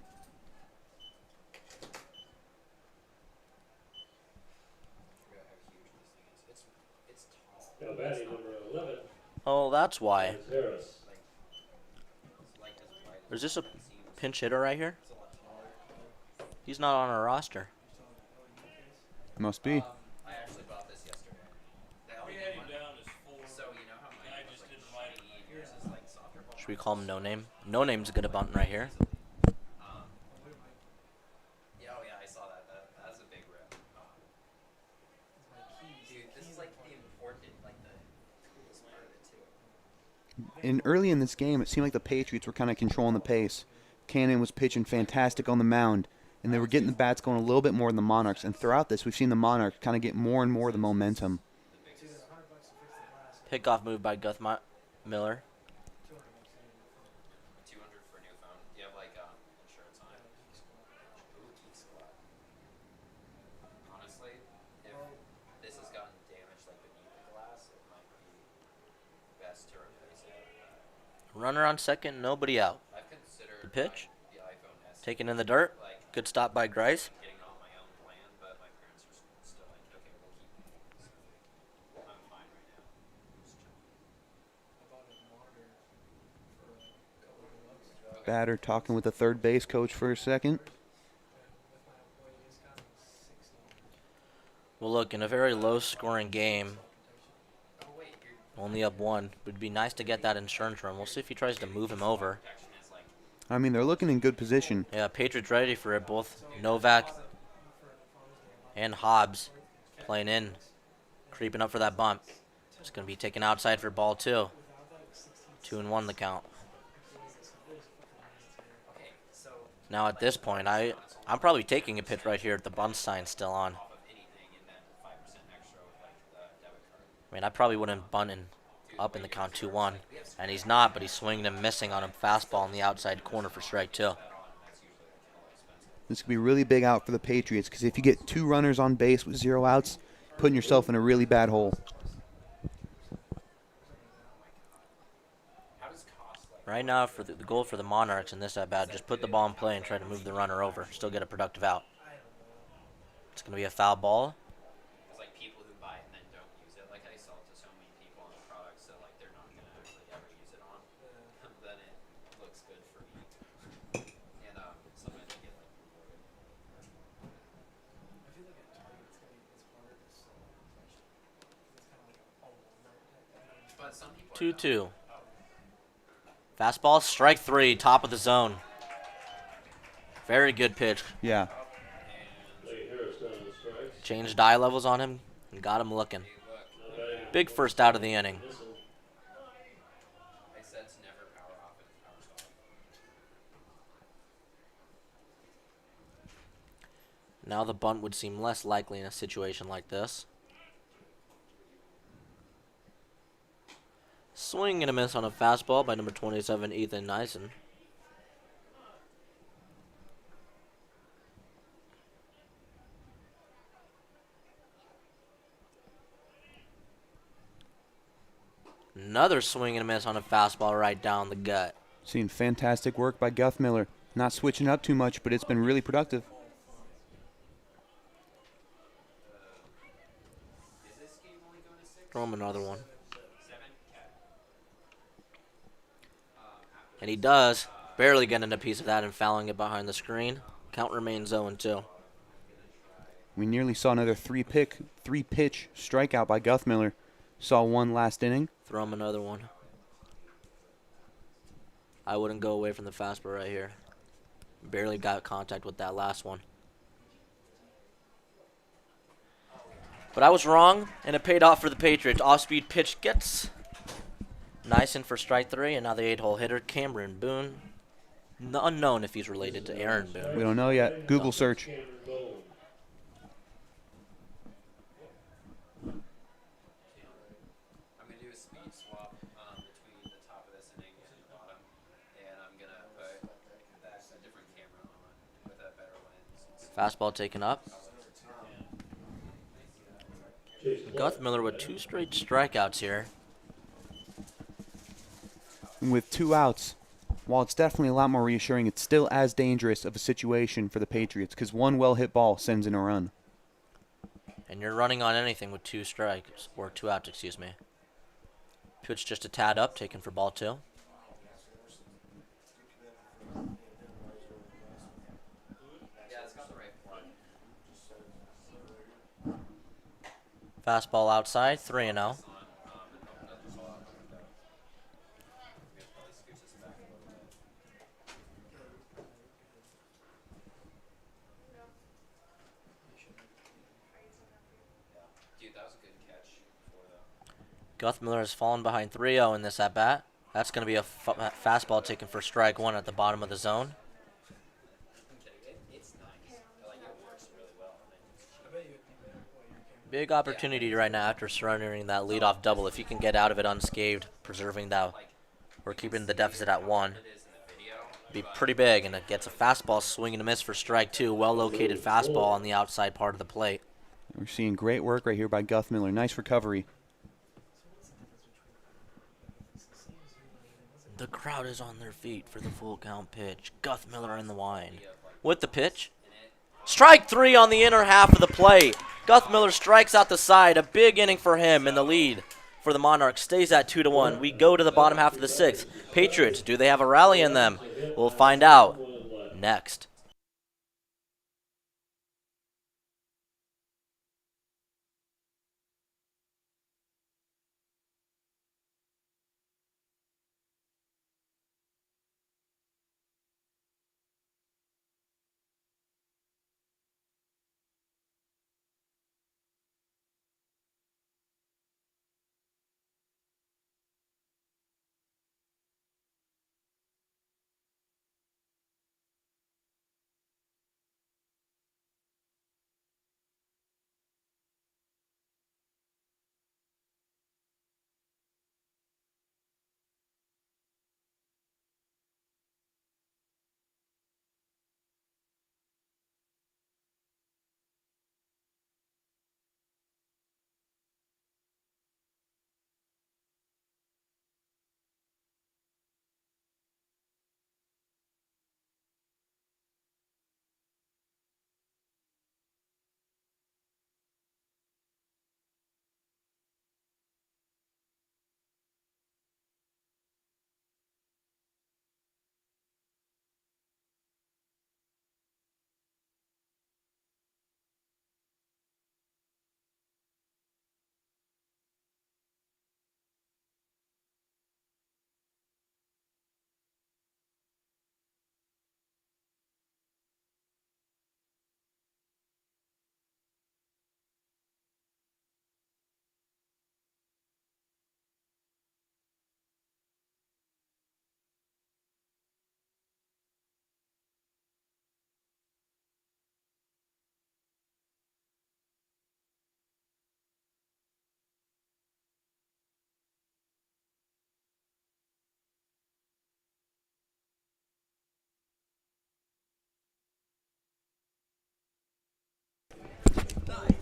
Now batting number 11 Oh, that's why. is Harris. Is this a pinch hitter right here? He's not on our roster. Must be. I actually bought this yesterday. We had him down as 4. So you know how mine I just didn't like it. yours is like softer ball. Should we call him No Name? No Name's good at bunting right here. Yeah, oh yeah, I saw that. That's a big rip. Dude, this is like the important, like the coolest part of it too. And early in this game, it seemed like the Patriots were kind of controlling the pace. Cannon was pitching fantastic on the mound, and they were getting the bats going a little bit more than the Monarchs. And throughout this, we've seen the Monarchs kind of get more and more of the momentum. Pickoff move by Miller. 200 for a new phone. Do you have like insurance on it? Ooh, Geek Squad. Honestly, if this has gotten damaged like beneath the glass, it might be best to replace it. Runner on second, nobody out. I've considered The pitch. buying the iPhone S. Taken in the dirt. Like Good stop by Grice. getting it on my own plan, but my parents are still like, okay, we'll keep it. So I'm fine right now. Just chilling. Batter talking with the third base coach for a second. Well, look, in a very low-scoring game, Oh wait, your only up 1, would be nice to get that insurance run. We'll see if he tries to move him over. protection is like I mean, they're looking in good position. Yeah, Patriots ready for it. Both Novak and Hobbs playing in, creeping up for that bump. It's going to be taken outside for ball 2. 2-1 the count. okay, so Now at this point, I'm probably taking a pitch right here at the bunt sign still on. off of anything and then 5% extra with like the debit card. I mean, I probably wouldn't bunt in up in the count 2-1. And he's not, but he's swinging and missing on a fastball in the outside corner for strike 2. This could be really big out for the Patriots because if you get 2 runners on base with 0 outs, putting yourself in a really bad hole. How does cost like Right now, for the goal for the Monarchs in this at-bat, just put the ball in play and try to move the runner over. Still get a productive out. It's going to be a foul ball. because like people who buy it and then don't use it, like I sell it to so many people on the product, so like they're not gonna actually ever use it on. Then it looks good for me. And sometimes I get like rewarded. But some people are 2-2. Fastball, strike 3, top of the zone. Very good pitch. Yeah. Lee Harris down the strikes. Changed eye levels on him and got him looking. Now batting Big first out of the inning. Missile. I said to never power off and it's power off. Now the bunt would seem less likely in a situation like this. Swing and a miss on a fastball by number 27, Ethan Nyson. Another swing and a miss on a fastball right down the gut. Seen fantastic work by Guth Miller. Not switching up too much, but it's been really productive. Is this game only going to 6? Throw him another one. 7? Okay. And he does. Barely getting a piece of that and fouling it behind the screen. Count remains 0-2. We nearly saw another three-pitch strikeout by Guth Miller. Saw one last inning. Throw him another one. I wouldn't go away from the fastball right here. Barely got contact with that last one. But I was wrong, and it paid off for the Patriots. Off-speed pitch gets nice in for strike 3, and now the 8-hole hitter, Cameron Boone. Unknown if he's related to Aaron Boone. We don't know yet. Google search. Cameron Boone. I'm gonna do a speed swap between the top of this inning and the bottom, and I'm gonna put a different camera on with a better lens. Fastball taken up. Jason Guthmiller with 2 straight strikeouts here. And with 2 outs, while it's definitely a lot more reassuring, it's still as dangerous of a situation for the Patriots because one well-hit ball sends in a run. And you're running on anything with 2 strikes, or 2 outs, excuse me. Pitch just a tad up, taken for ball 2. Yeah, it's got the right one. Fastball outside, 3-0. Dude, that was a good catch before though. Guthmiller has fallen behind 3-0 in this at-bat. That's going to be a fastball taken for strike 1 at the bottom of the zone. It's nice. Like it works really well. Big opportunity right now after surrendering that leadoff double. If you can get out of it unscathed, preserving that, or keeping the deficit at 1, be pretty big. And it gets a fastball swing and a miss for strike 2. Well-located fastball on the outside part of the plate. We're seeing great work right here by Guthmiller. Nice recovery. The crowd is on their feet for the full count pitch. Guthmiller in the wind. With the pitch. Strike 3 on the inner half of the plate. Guthmiller strikes out the side. A big inning for him, and the lead for the Monarchs stays at 2-1. We go to the bottom half of the 6th. Patriots, do they have a rally in them? We'll find out next.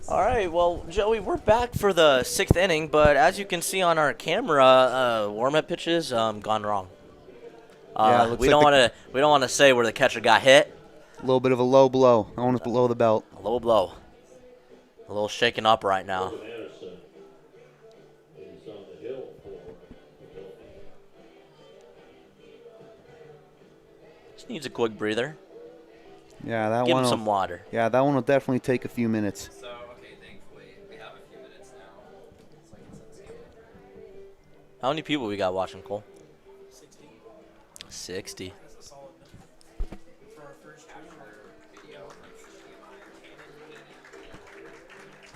All right, well, Joey, we're back for the 6th inning, but as you can see on our camera, warm-up pitches gone wrong. We don't want to say where the catcher got hit. A little bit of a low blow. Almost below the belt. A low blow. A little shaken up right now. Anderson is on the hill for Papillion. Just needs a quick breather. Yeah, that Give one. him some water. Yeah, that one will definitely take a few minutes. So, okay, thankfully, we have a few minutes now. It's like it's unscathed. How many people we got watching, Cole? 60.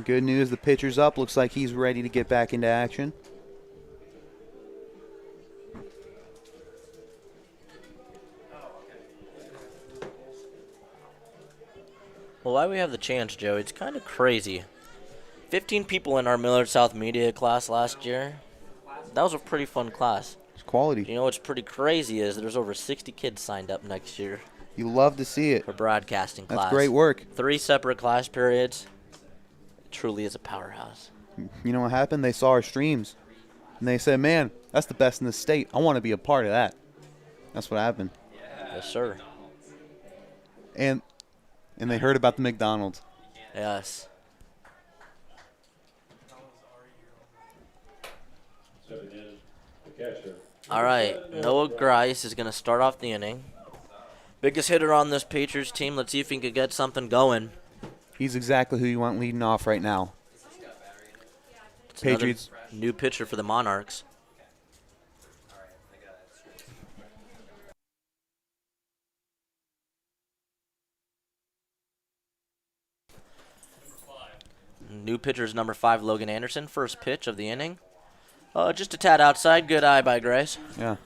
Good news, the pitcher's up. Looks like he's ready to get back into action. Well, while we have the chance, Joe, it's kind of crazy. 15 people in our Millard South media class last year. That was a pretty fun class. It's quality. You know what's pretty crazy is there's over 60 kids signed up next year You love to see it. for broadcasting class. That's great work. 3 separate class periods. It truly is a powerhouse. You know what happened? They saw our streams, and they said, man, that's the best in the state. I want to be a part of that. That's what happened. Yes, sir. And they heard about the McDonald's. Yes. Stepping in, the catcher. All right, Noah Grice is going to start off the inning. Biggest hitter on this Patriots team. Let's see if he can get something going. He's exactly who you want leading off right now. It's Patriots. another new pitcher for the Monarchs. New pitcher is number 5, Logan Anderson. First pitch of the inning. Just a tad outside. Good eye by Grice. Yeah.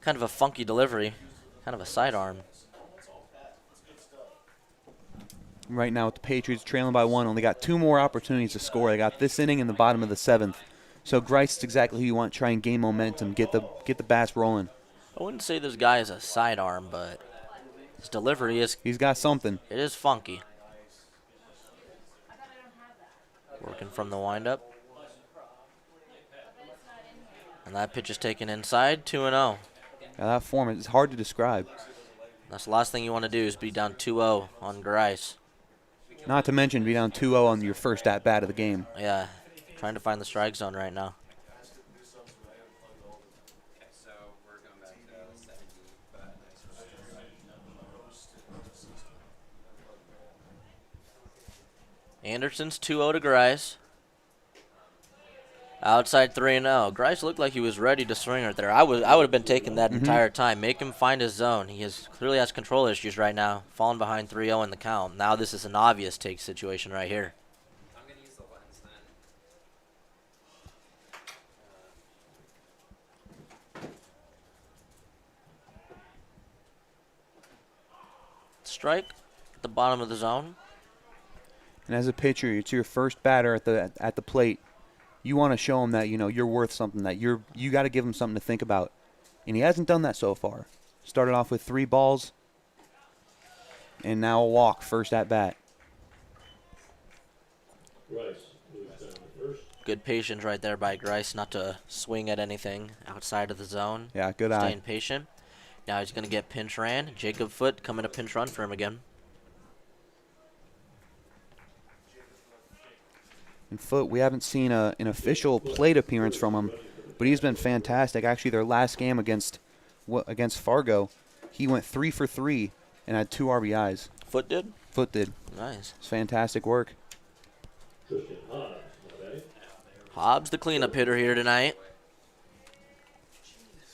Kind of a funky delivery. Kind of a sidearm. Right now with the Patriots trailing by 1, only got 2 more opportunities to score. They got this inning in the bottom of the 7th. So Grice is exactly who you want to try and gain momentum, get the bats rolling. I wouldn't say this guy is a sidearm, but his delivery is, He's got something. it is funky. Working from the windup. And that pitch is taken inside, 2-0. Now that form is hard to describe. That's the last thing you want to do is be down 2-0 on Grice. Not to mention be down 2-0 on your first at-bat of the game. Yeah, trying to find the strike zone right now. Okay, so we're going back to 70, but Anderson's 2-0 to Grice. Outside 3-0. Grice looked like he was ready to swing right there. I would have been taking that entire time. Make him find his zone. He clearly has control issues right now. Falling behind 3-0 in the count. Now this is an obvious take situation right here. I'm going to use the lens then. Strike at the bottom of the zone. And as a pitcher, it's your first batter at the plate. You want to show him that you're worth something. That you got to give him something to think about, and he hasn't done that so far. Started off with 3 balls, and now a walk first at bat. Rice moves down to first. Good patience right there by Grice not to swing at anything outside of the zone. Yeah, good eye. Staying patient. Now he's going to get pinch ran. Jacob Foote coming to pinch run for him again. And Foote, we haven't seen an official plate appearance from him, but he's been fantastic. Actually, their last game against Fargo, he went 3 for 3 and had 2 RBIs. Foote did? Foote did. Nice. It's fantastic work. Tristan Hobbs, okay. Hobbs, the cleanup hitter here tonight.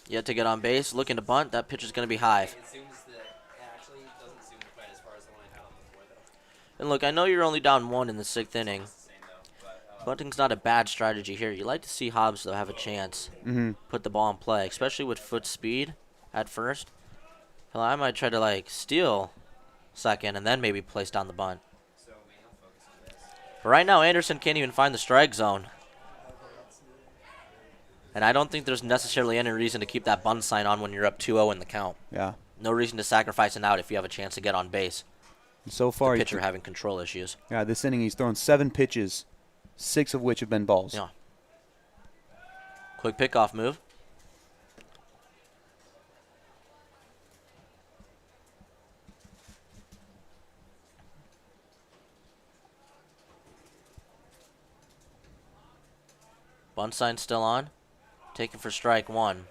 Yet to get on base, looking to bunt. That pitch is going to be high. It zooms the, it actually doesn't zoom quite as far as the one I had on before though. And look, I know you're only down 1 in the 6th inning. It's the same though, but Bunting's not a bad strategy here. You like to see Hobbs, though, have a chance. Put the ball in play, especially with Foote's speed at first. Hell, I might try to, steal second and then maybe place down the bunt. so maybe I'll focus on this. But right now, Anderson can't even find the strike zone. And I don't think there's necessarily any reason to keep that bunt sign on when you're up 2-0 in the count. Yeah. No reason to sacrifice an out if you have a chance to get on base. And so far, The pitcher having control issues. this inning he's thrown 7 pitches, 6 of which have been balls. Yeah. Quick pickoff move. Bunt sign still on. Taken for strike 1.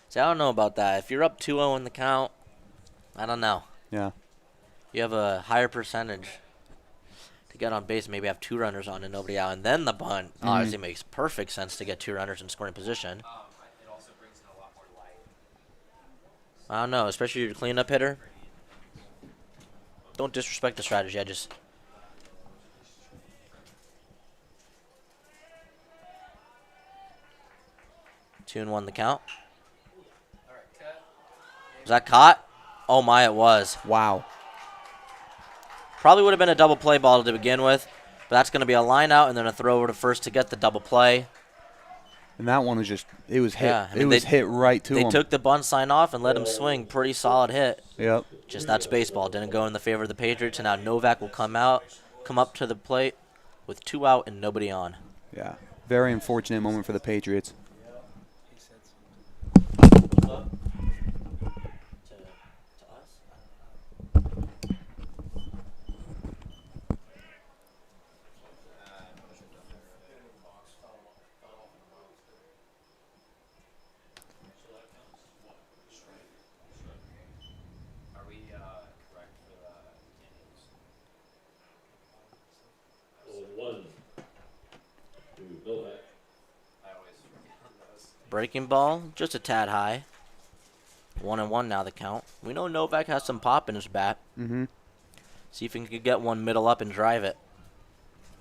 See, I don't know about that. If you're up 2-0 in the count, I don't know. Yeah. You have a higher percentage to get on base, maybe have 2 runners on and nobody out, and then the bunt. Obviously makes perfect sense to get 2 runners in scoring position. It also I don't know, especially your cleanup hitter. Don't disrespect the strategy. I just. 2-1 the count. Was that caught? Oh my, it was. Wow. Probably would have been a double play ball to begin with, but that's going to be a line out and then a throw over to first to get the double play. And that one was just, it was hit. Yeah, I mean, it was hit right to him. They took the bunt sign off and let him swing. Pretty solid hit. Yep. Just that's baseball. Didn't go in the favor of the Patriots, and now Novak will come up to the plate with 2 out and nobody on. Yeah. Very unfortunate moment for the Patriots. Are we correct for the innings? 1 to Millard. I always forget on those. Breaking ball, just a tad high. 1-1 now the count. We know Novak has some pop in his bat. Mm-hmm. See if he can get one middle up and drive it.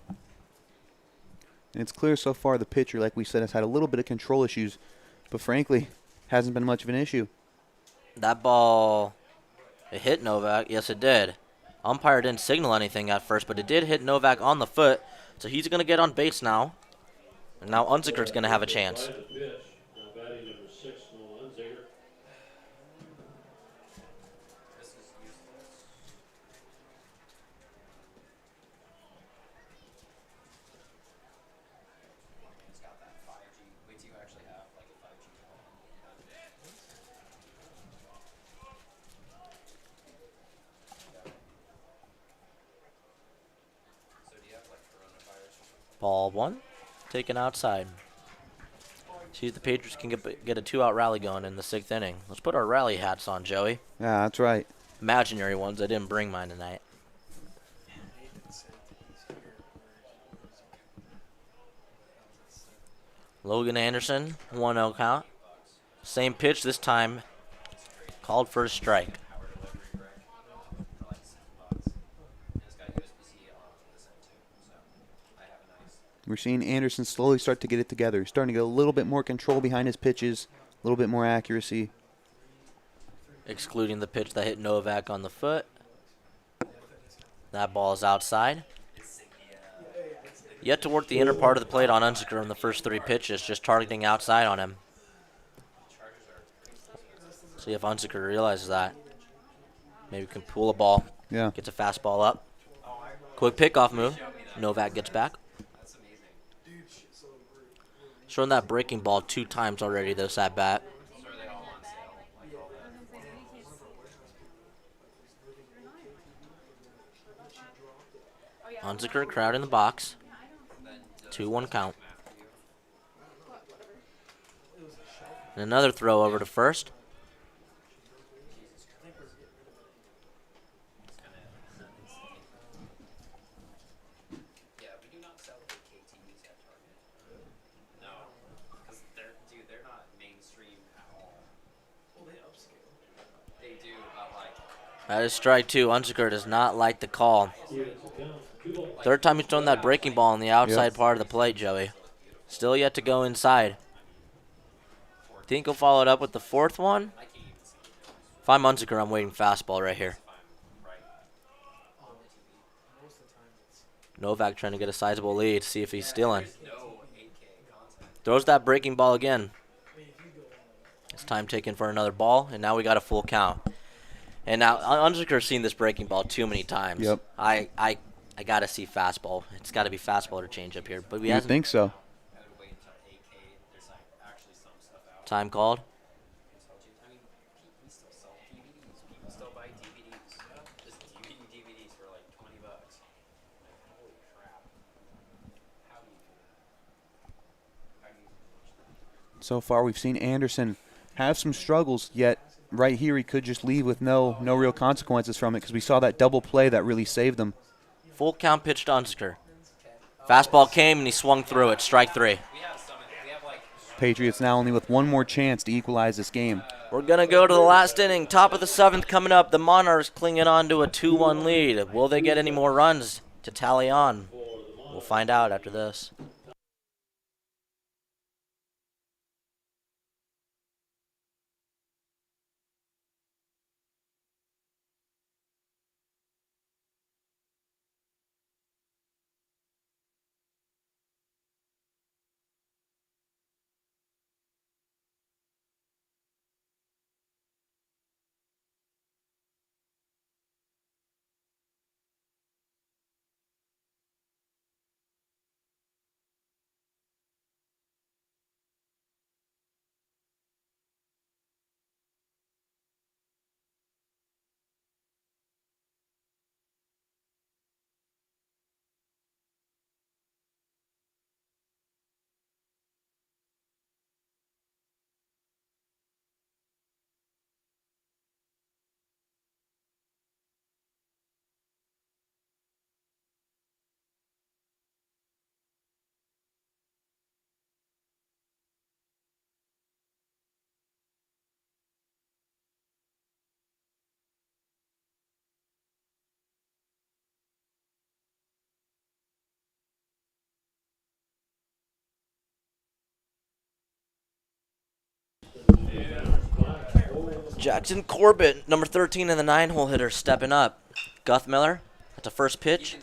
And it's clear so far the pitcher, like we said, has had a little bit of control issues, but frankly, hasn't been much of an issue. That ball, it hit Novak. Yes, it did. Umpire didn't signal anything at first, but it did hit Novak on the foot, so he's going to get on base now. And now Unziker's going to have a chance. By the pitch. Now batting number 6, Noah Unziker. This is useless. It's got that 5G. Wait, do you actually have like a 5G phone? So do you have like coronavirus or something? Ball 1, taken outside. See if the Patriots can get a 2-out rally going in the 6th inning. Let's put our rally hats on, Joey. Yeah, that's right. Imaginary ones. I didn't bring mine tonight. Logan Anderson, 1-0 count. Same pitch this time. Called for a strike. Power delivery brick for like $7. And it's got USB-C on this end too. So I have a nice. We're seeing Anderson slowly start to get it together. He's starting to get a little bit more control behind his pitches, a little bit more accuracy. Excluding the pitch that hit Novak on the foot. That ball is outside. Yet to work the inner part of the plate on Unziker in the first 3 pitches, just targeting outside on him. See if Unziker realizes that. Maybe can pull a ball. Yeah. Gets a fastball up. Quick pickoff move. Novak gets back. That's amazing. Showing that breaking ball 2 times already this at bat. So are they all on sale? Like all that? Unziker crowd in the box. 2-1 count. And another throw over to first. Yeah, we do not sell KTVs at Target. No, because they're not mainstream at all. Well, they upscale. They do, but like. That is strike 2. Unziker does not like the call. Third time he's thrown that breaking ball on the outside part of the plate, Joey. Still yet to go inside. Think he'll follow it up with the 4th one? If I'm Unziker, I'm waiting fastball right here. Novak trying to get a sizable lead, see if he's stealing. Throws that breaking ball again. It's time taken for another ball, and now we got a full count. And now Unziker's seen this breaking ball too many times. Yep. I gotta see fastball. It's got to be fastball to change up here, but we You hasn't. think so? Time called. I mean, we still sell DVDs. People still buy DVDs. Just DVDs for like $20. Like, holy crap. How do you do that? How do you So far, we've seen Anderson have some struggles, yet right here he could just leave with no real consequences from it because we saw that double play that really saved them. Full count pitch to Unziker. Fastball came and he swung through it. Strike 3. We have like Patriots now only with one more chance to equalize this game. We're going to go to the last inning. Top of the 7th coming up. The Monarchs clinging on to a 2-1 lead. Will they get any more runs to tally on? We'll find out after this. Jackson Corbett, number 13 in the 9-hole hitter, stepping up. Guth Miller at the first pitch.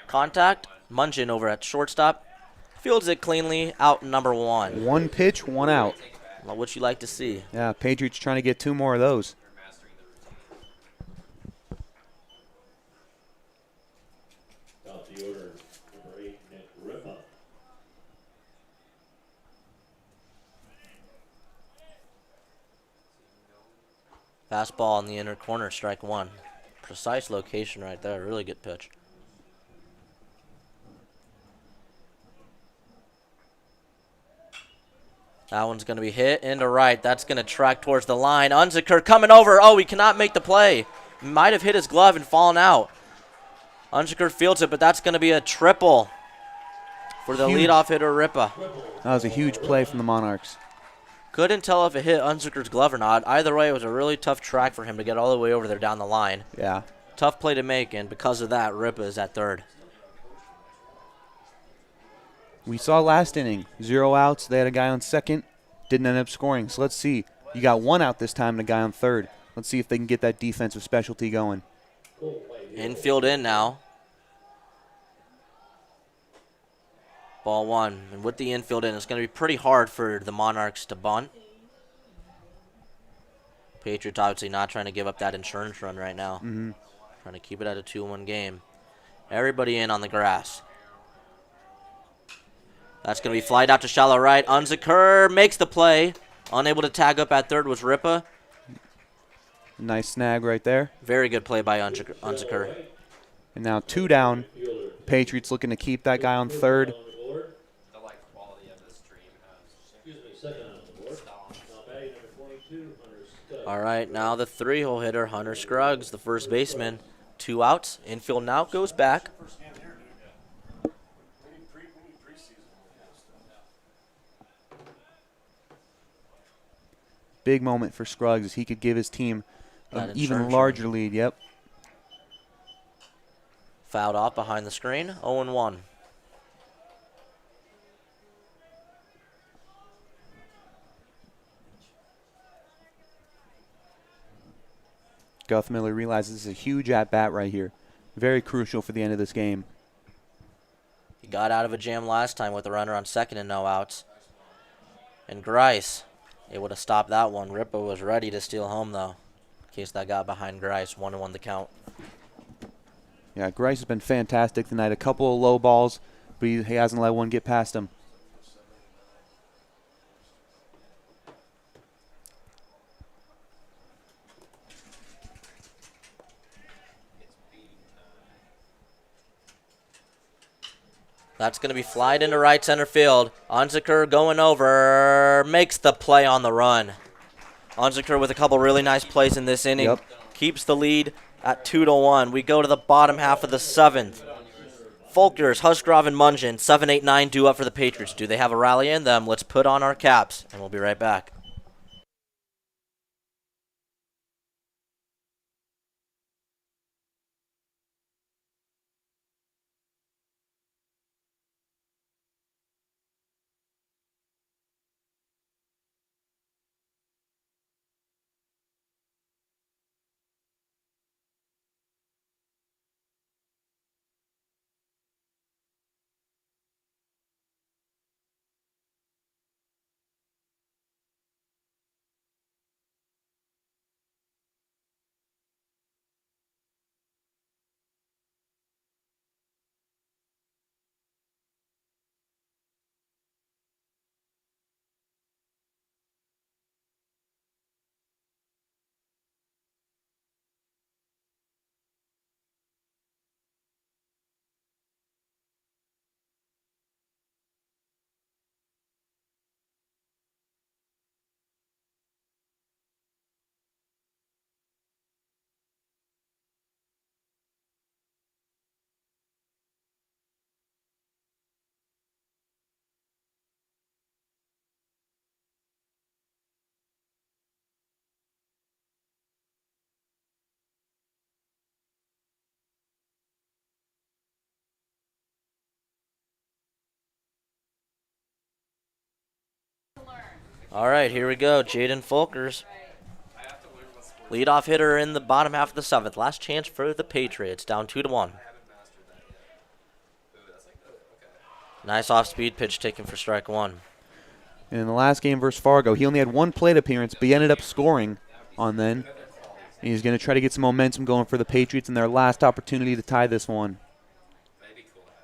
Contact. Munchin over at shortstop. Fields it cleanly, out number 1. 1 pitch, 1 out. Well, what you like to see. Yeah, Patriots trying to get 2 more of those. Top of the order, number 8, Nick Rippa. Fastball in the inner corner, strike 1. Precise location right there. Really good pitch. That one's going to be hit into right. That's going to track towards the line. Unziker coming over. Oh, he cannot make the play. Might have hit his glove and fallen out. Unziker fields it, but that's going to be a triple for the leadoff hitter, Ripa. That was a huge play from the Monarchs. Couldn't tell if it hit Unziker's glove or not. Either way, it was a really tough track for him to get all the way over there down the line. Yeah. Tough play to make, and because of that, Ripa is at third. We saw last inning, 0 outs. They had a guy on second, didn't end up scoring. So let's see. You got 1 out this time and a guy on third. Let's see if they can get that defensive specialty going. Infield in now. Ball 1. And with the infield in, it's going to be pretty hard for the Monarchs to bunt. Patriots obviously not trying to give up that insurance run right now. Trying to keep it at a 2-1 game. Everybody in on the grass. That's going to be flied out to shallow right. Unziker makes the play. Unable to tag up at third was Ripa. Nice snag right there. Very good play by Unziker. And now 2 down. Patriots looking to keep that guy on third. The quality of this stream has. Second on the board. Now batting number 22, Hunter Scuggs. All right, now the 3-hole hitter, Hunter Scruggs, the first baseman. 2 outs. Infield now goes back. Big moment for Scruggs as he could give his team an That even insurance larger lead. Yep. Fouled off behind the screen. 0-1. Guth Miller realizes this is a huge at-bat right here. Very crucial for the end of this game. He got out of a jam last time with a runner on second and no outs. And Grice able to stop that one. Ripa was ready to steal home, though, in case that got behind Grice. 1-1 the count. Yeah, Grice has been fantastic tonight. A couple of low balls, but he hasn't let one get past him. That's going to be flied into right center field. Unziker going over. Makes the play on the run. Unziker with a couple really nice plays in this inning. Yep. Keeps the lead at 2-1. We go to the bottom half of the 7th. Folkers, Husgrove, and Mungeon, 7, 8, 9 due up for the Patriots. Do they have a rally in them? Let's put on our caps, and we'll be right back. All right, here we go. Jaden Folkers, leadoff hitter in the bottom half of the 7th. Last chance for the Patriots, down 2-1. Nice off-speed pitch taken for strike 1. And in the last game versus Fargo, he only had 1 plate appearance, but he ended up scoring on then. And he's going to try to get some momentum going for the Patriots in their last opportunity to tie this one.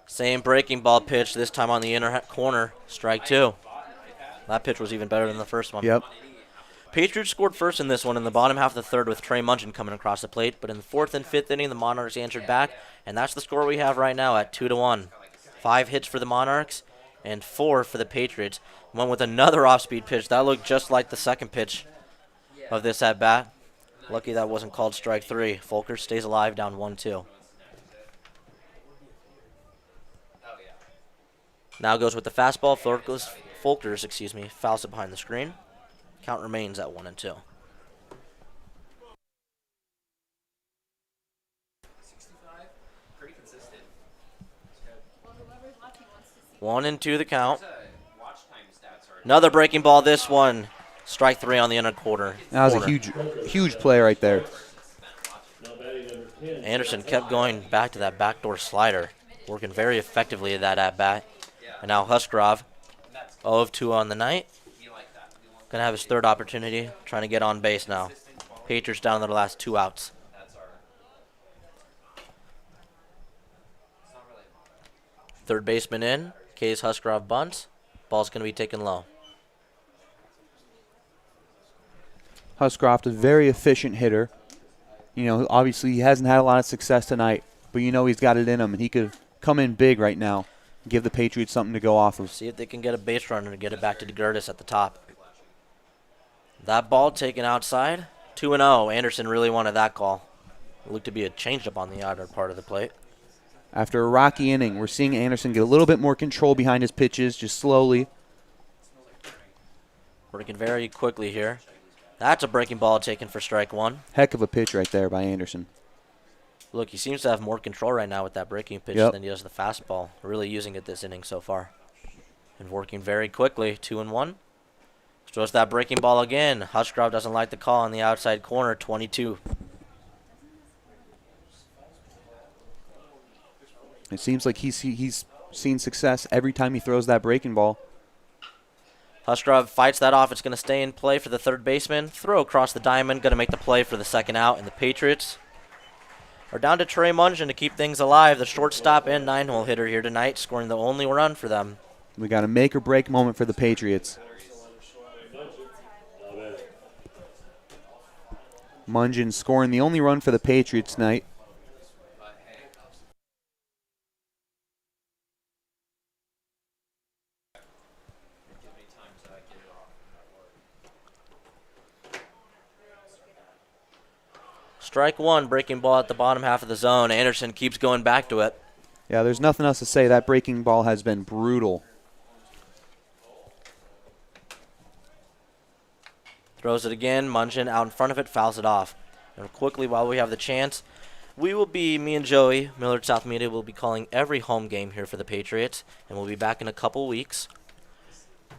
Same breaking ball pitch, this time on the inner corner, strike 2. That pitch was even better than the first one. Yep. Patriots scored first in this one in the bottom half of the 3rd with Trey Munchen coming across the plate, but in the 4th and 5th inning, the Monarchs answered back, and that's the score we have right now at 2-1. 5 hits for the Monarchs and 4 for the Patriots. One with another off-speed pitch. That looked just like the second pitch of this at-bat. Lucky that wasn't called strike 3. Folkers stays alive, down 1-2. Now goes with the fastball. Folkers, fouls it behind the screen. Count remains at 1-2. Pretty consistent. 1-2 the count. Another breaking ball. This one, strike 3 on the inner quarter. That was a huge play right there. Anderson kept going back to that backdoor slider, working very effectively at that at-bat. And now Husgrove, 0-2 on the night. Going to have his 3rd opportunity, trying to get on base now. Patriots down to the last 2 outs. Third baseman in, Case Husgrove bunts. Ball's going to be taken low. Huscroft, a very efficient hitter. You know, obviously he hasn't had a lot of success tonight, but you know he's got it in him, and he could come in big right now, give the Patriots something to go off of. See if they can get a base runner to get it back to DeGurtis at the top. That ball taken outside, 2-0. Anderson really wanted that call. It looked to be a changeup on the outer part of the plate. After a rocky inning, we're seeing Anderson get a little bit more control behind his pitches, just slowly. Working very quickly here. That's a breaking ball taken for strike 1. Heck of a pitch right there by Anderson. Look, he seems to have more control right now with that breaking pitch than he does the fastball. Really using it this inning so far. And working very quickly, 2-1. Throws that breaking ball again. Husgrove doesn't like the call on the outside corner, 22. It seems like he's seen success every time he throws that breaking ball. Husgrove fights that off. It's going to stay in play for the 3rd baseman. Throw across the diamond. Going to make the play for the 2nd out. And the Patriots are down to Trey Munchen to keep things alive. The shortstop and 9-hole hitter here tonight, scoring the only run for them. We got a make or break moment for the Patriots. Munchen scoring the only run for the Patriots tonight. Strike 1, breaking ball at the bottom half of the zone. Anderson keeps going back to it. Yeah, there's nothing else to say. That breaking ball has been brutal. Throws it again. Munchen out in front of it, fouls it off. And quickly, while we have the chance, me and Joey, Millard South Media, will be calling every home game here for the Patriots. And we'll be back in a couple weeks.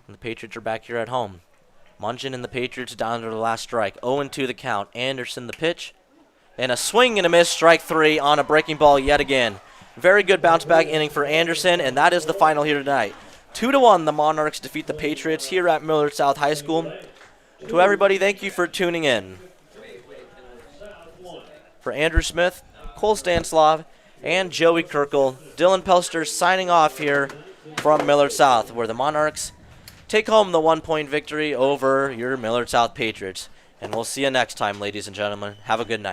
And the Patriots are back here at home. Munchen and the Patriots down to the last strike. 0-2 the count. Anderson the pitch. And a swing and a miss, strike 3 on a breaking ball yet again. Very good bounce-back inning for Anderson, and that is the final here tonight. 2-1, the Monarchs defeat the Patriots here at Millard South High School. To everybody, thank you for tuning in. For Andrew Smith, Cole Stanislav, and Joey Kirkle, Dylan Pelster signing off here from Millard South, where the Monarchs take home the 1-point victory over your Millard South Patriots. And we'll see you next time, ladies and gentlemen. Have a good night.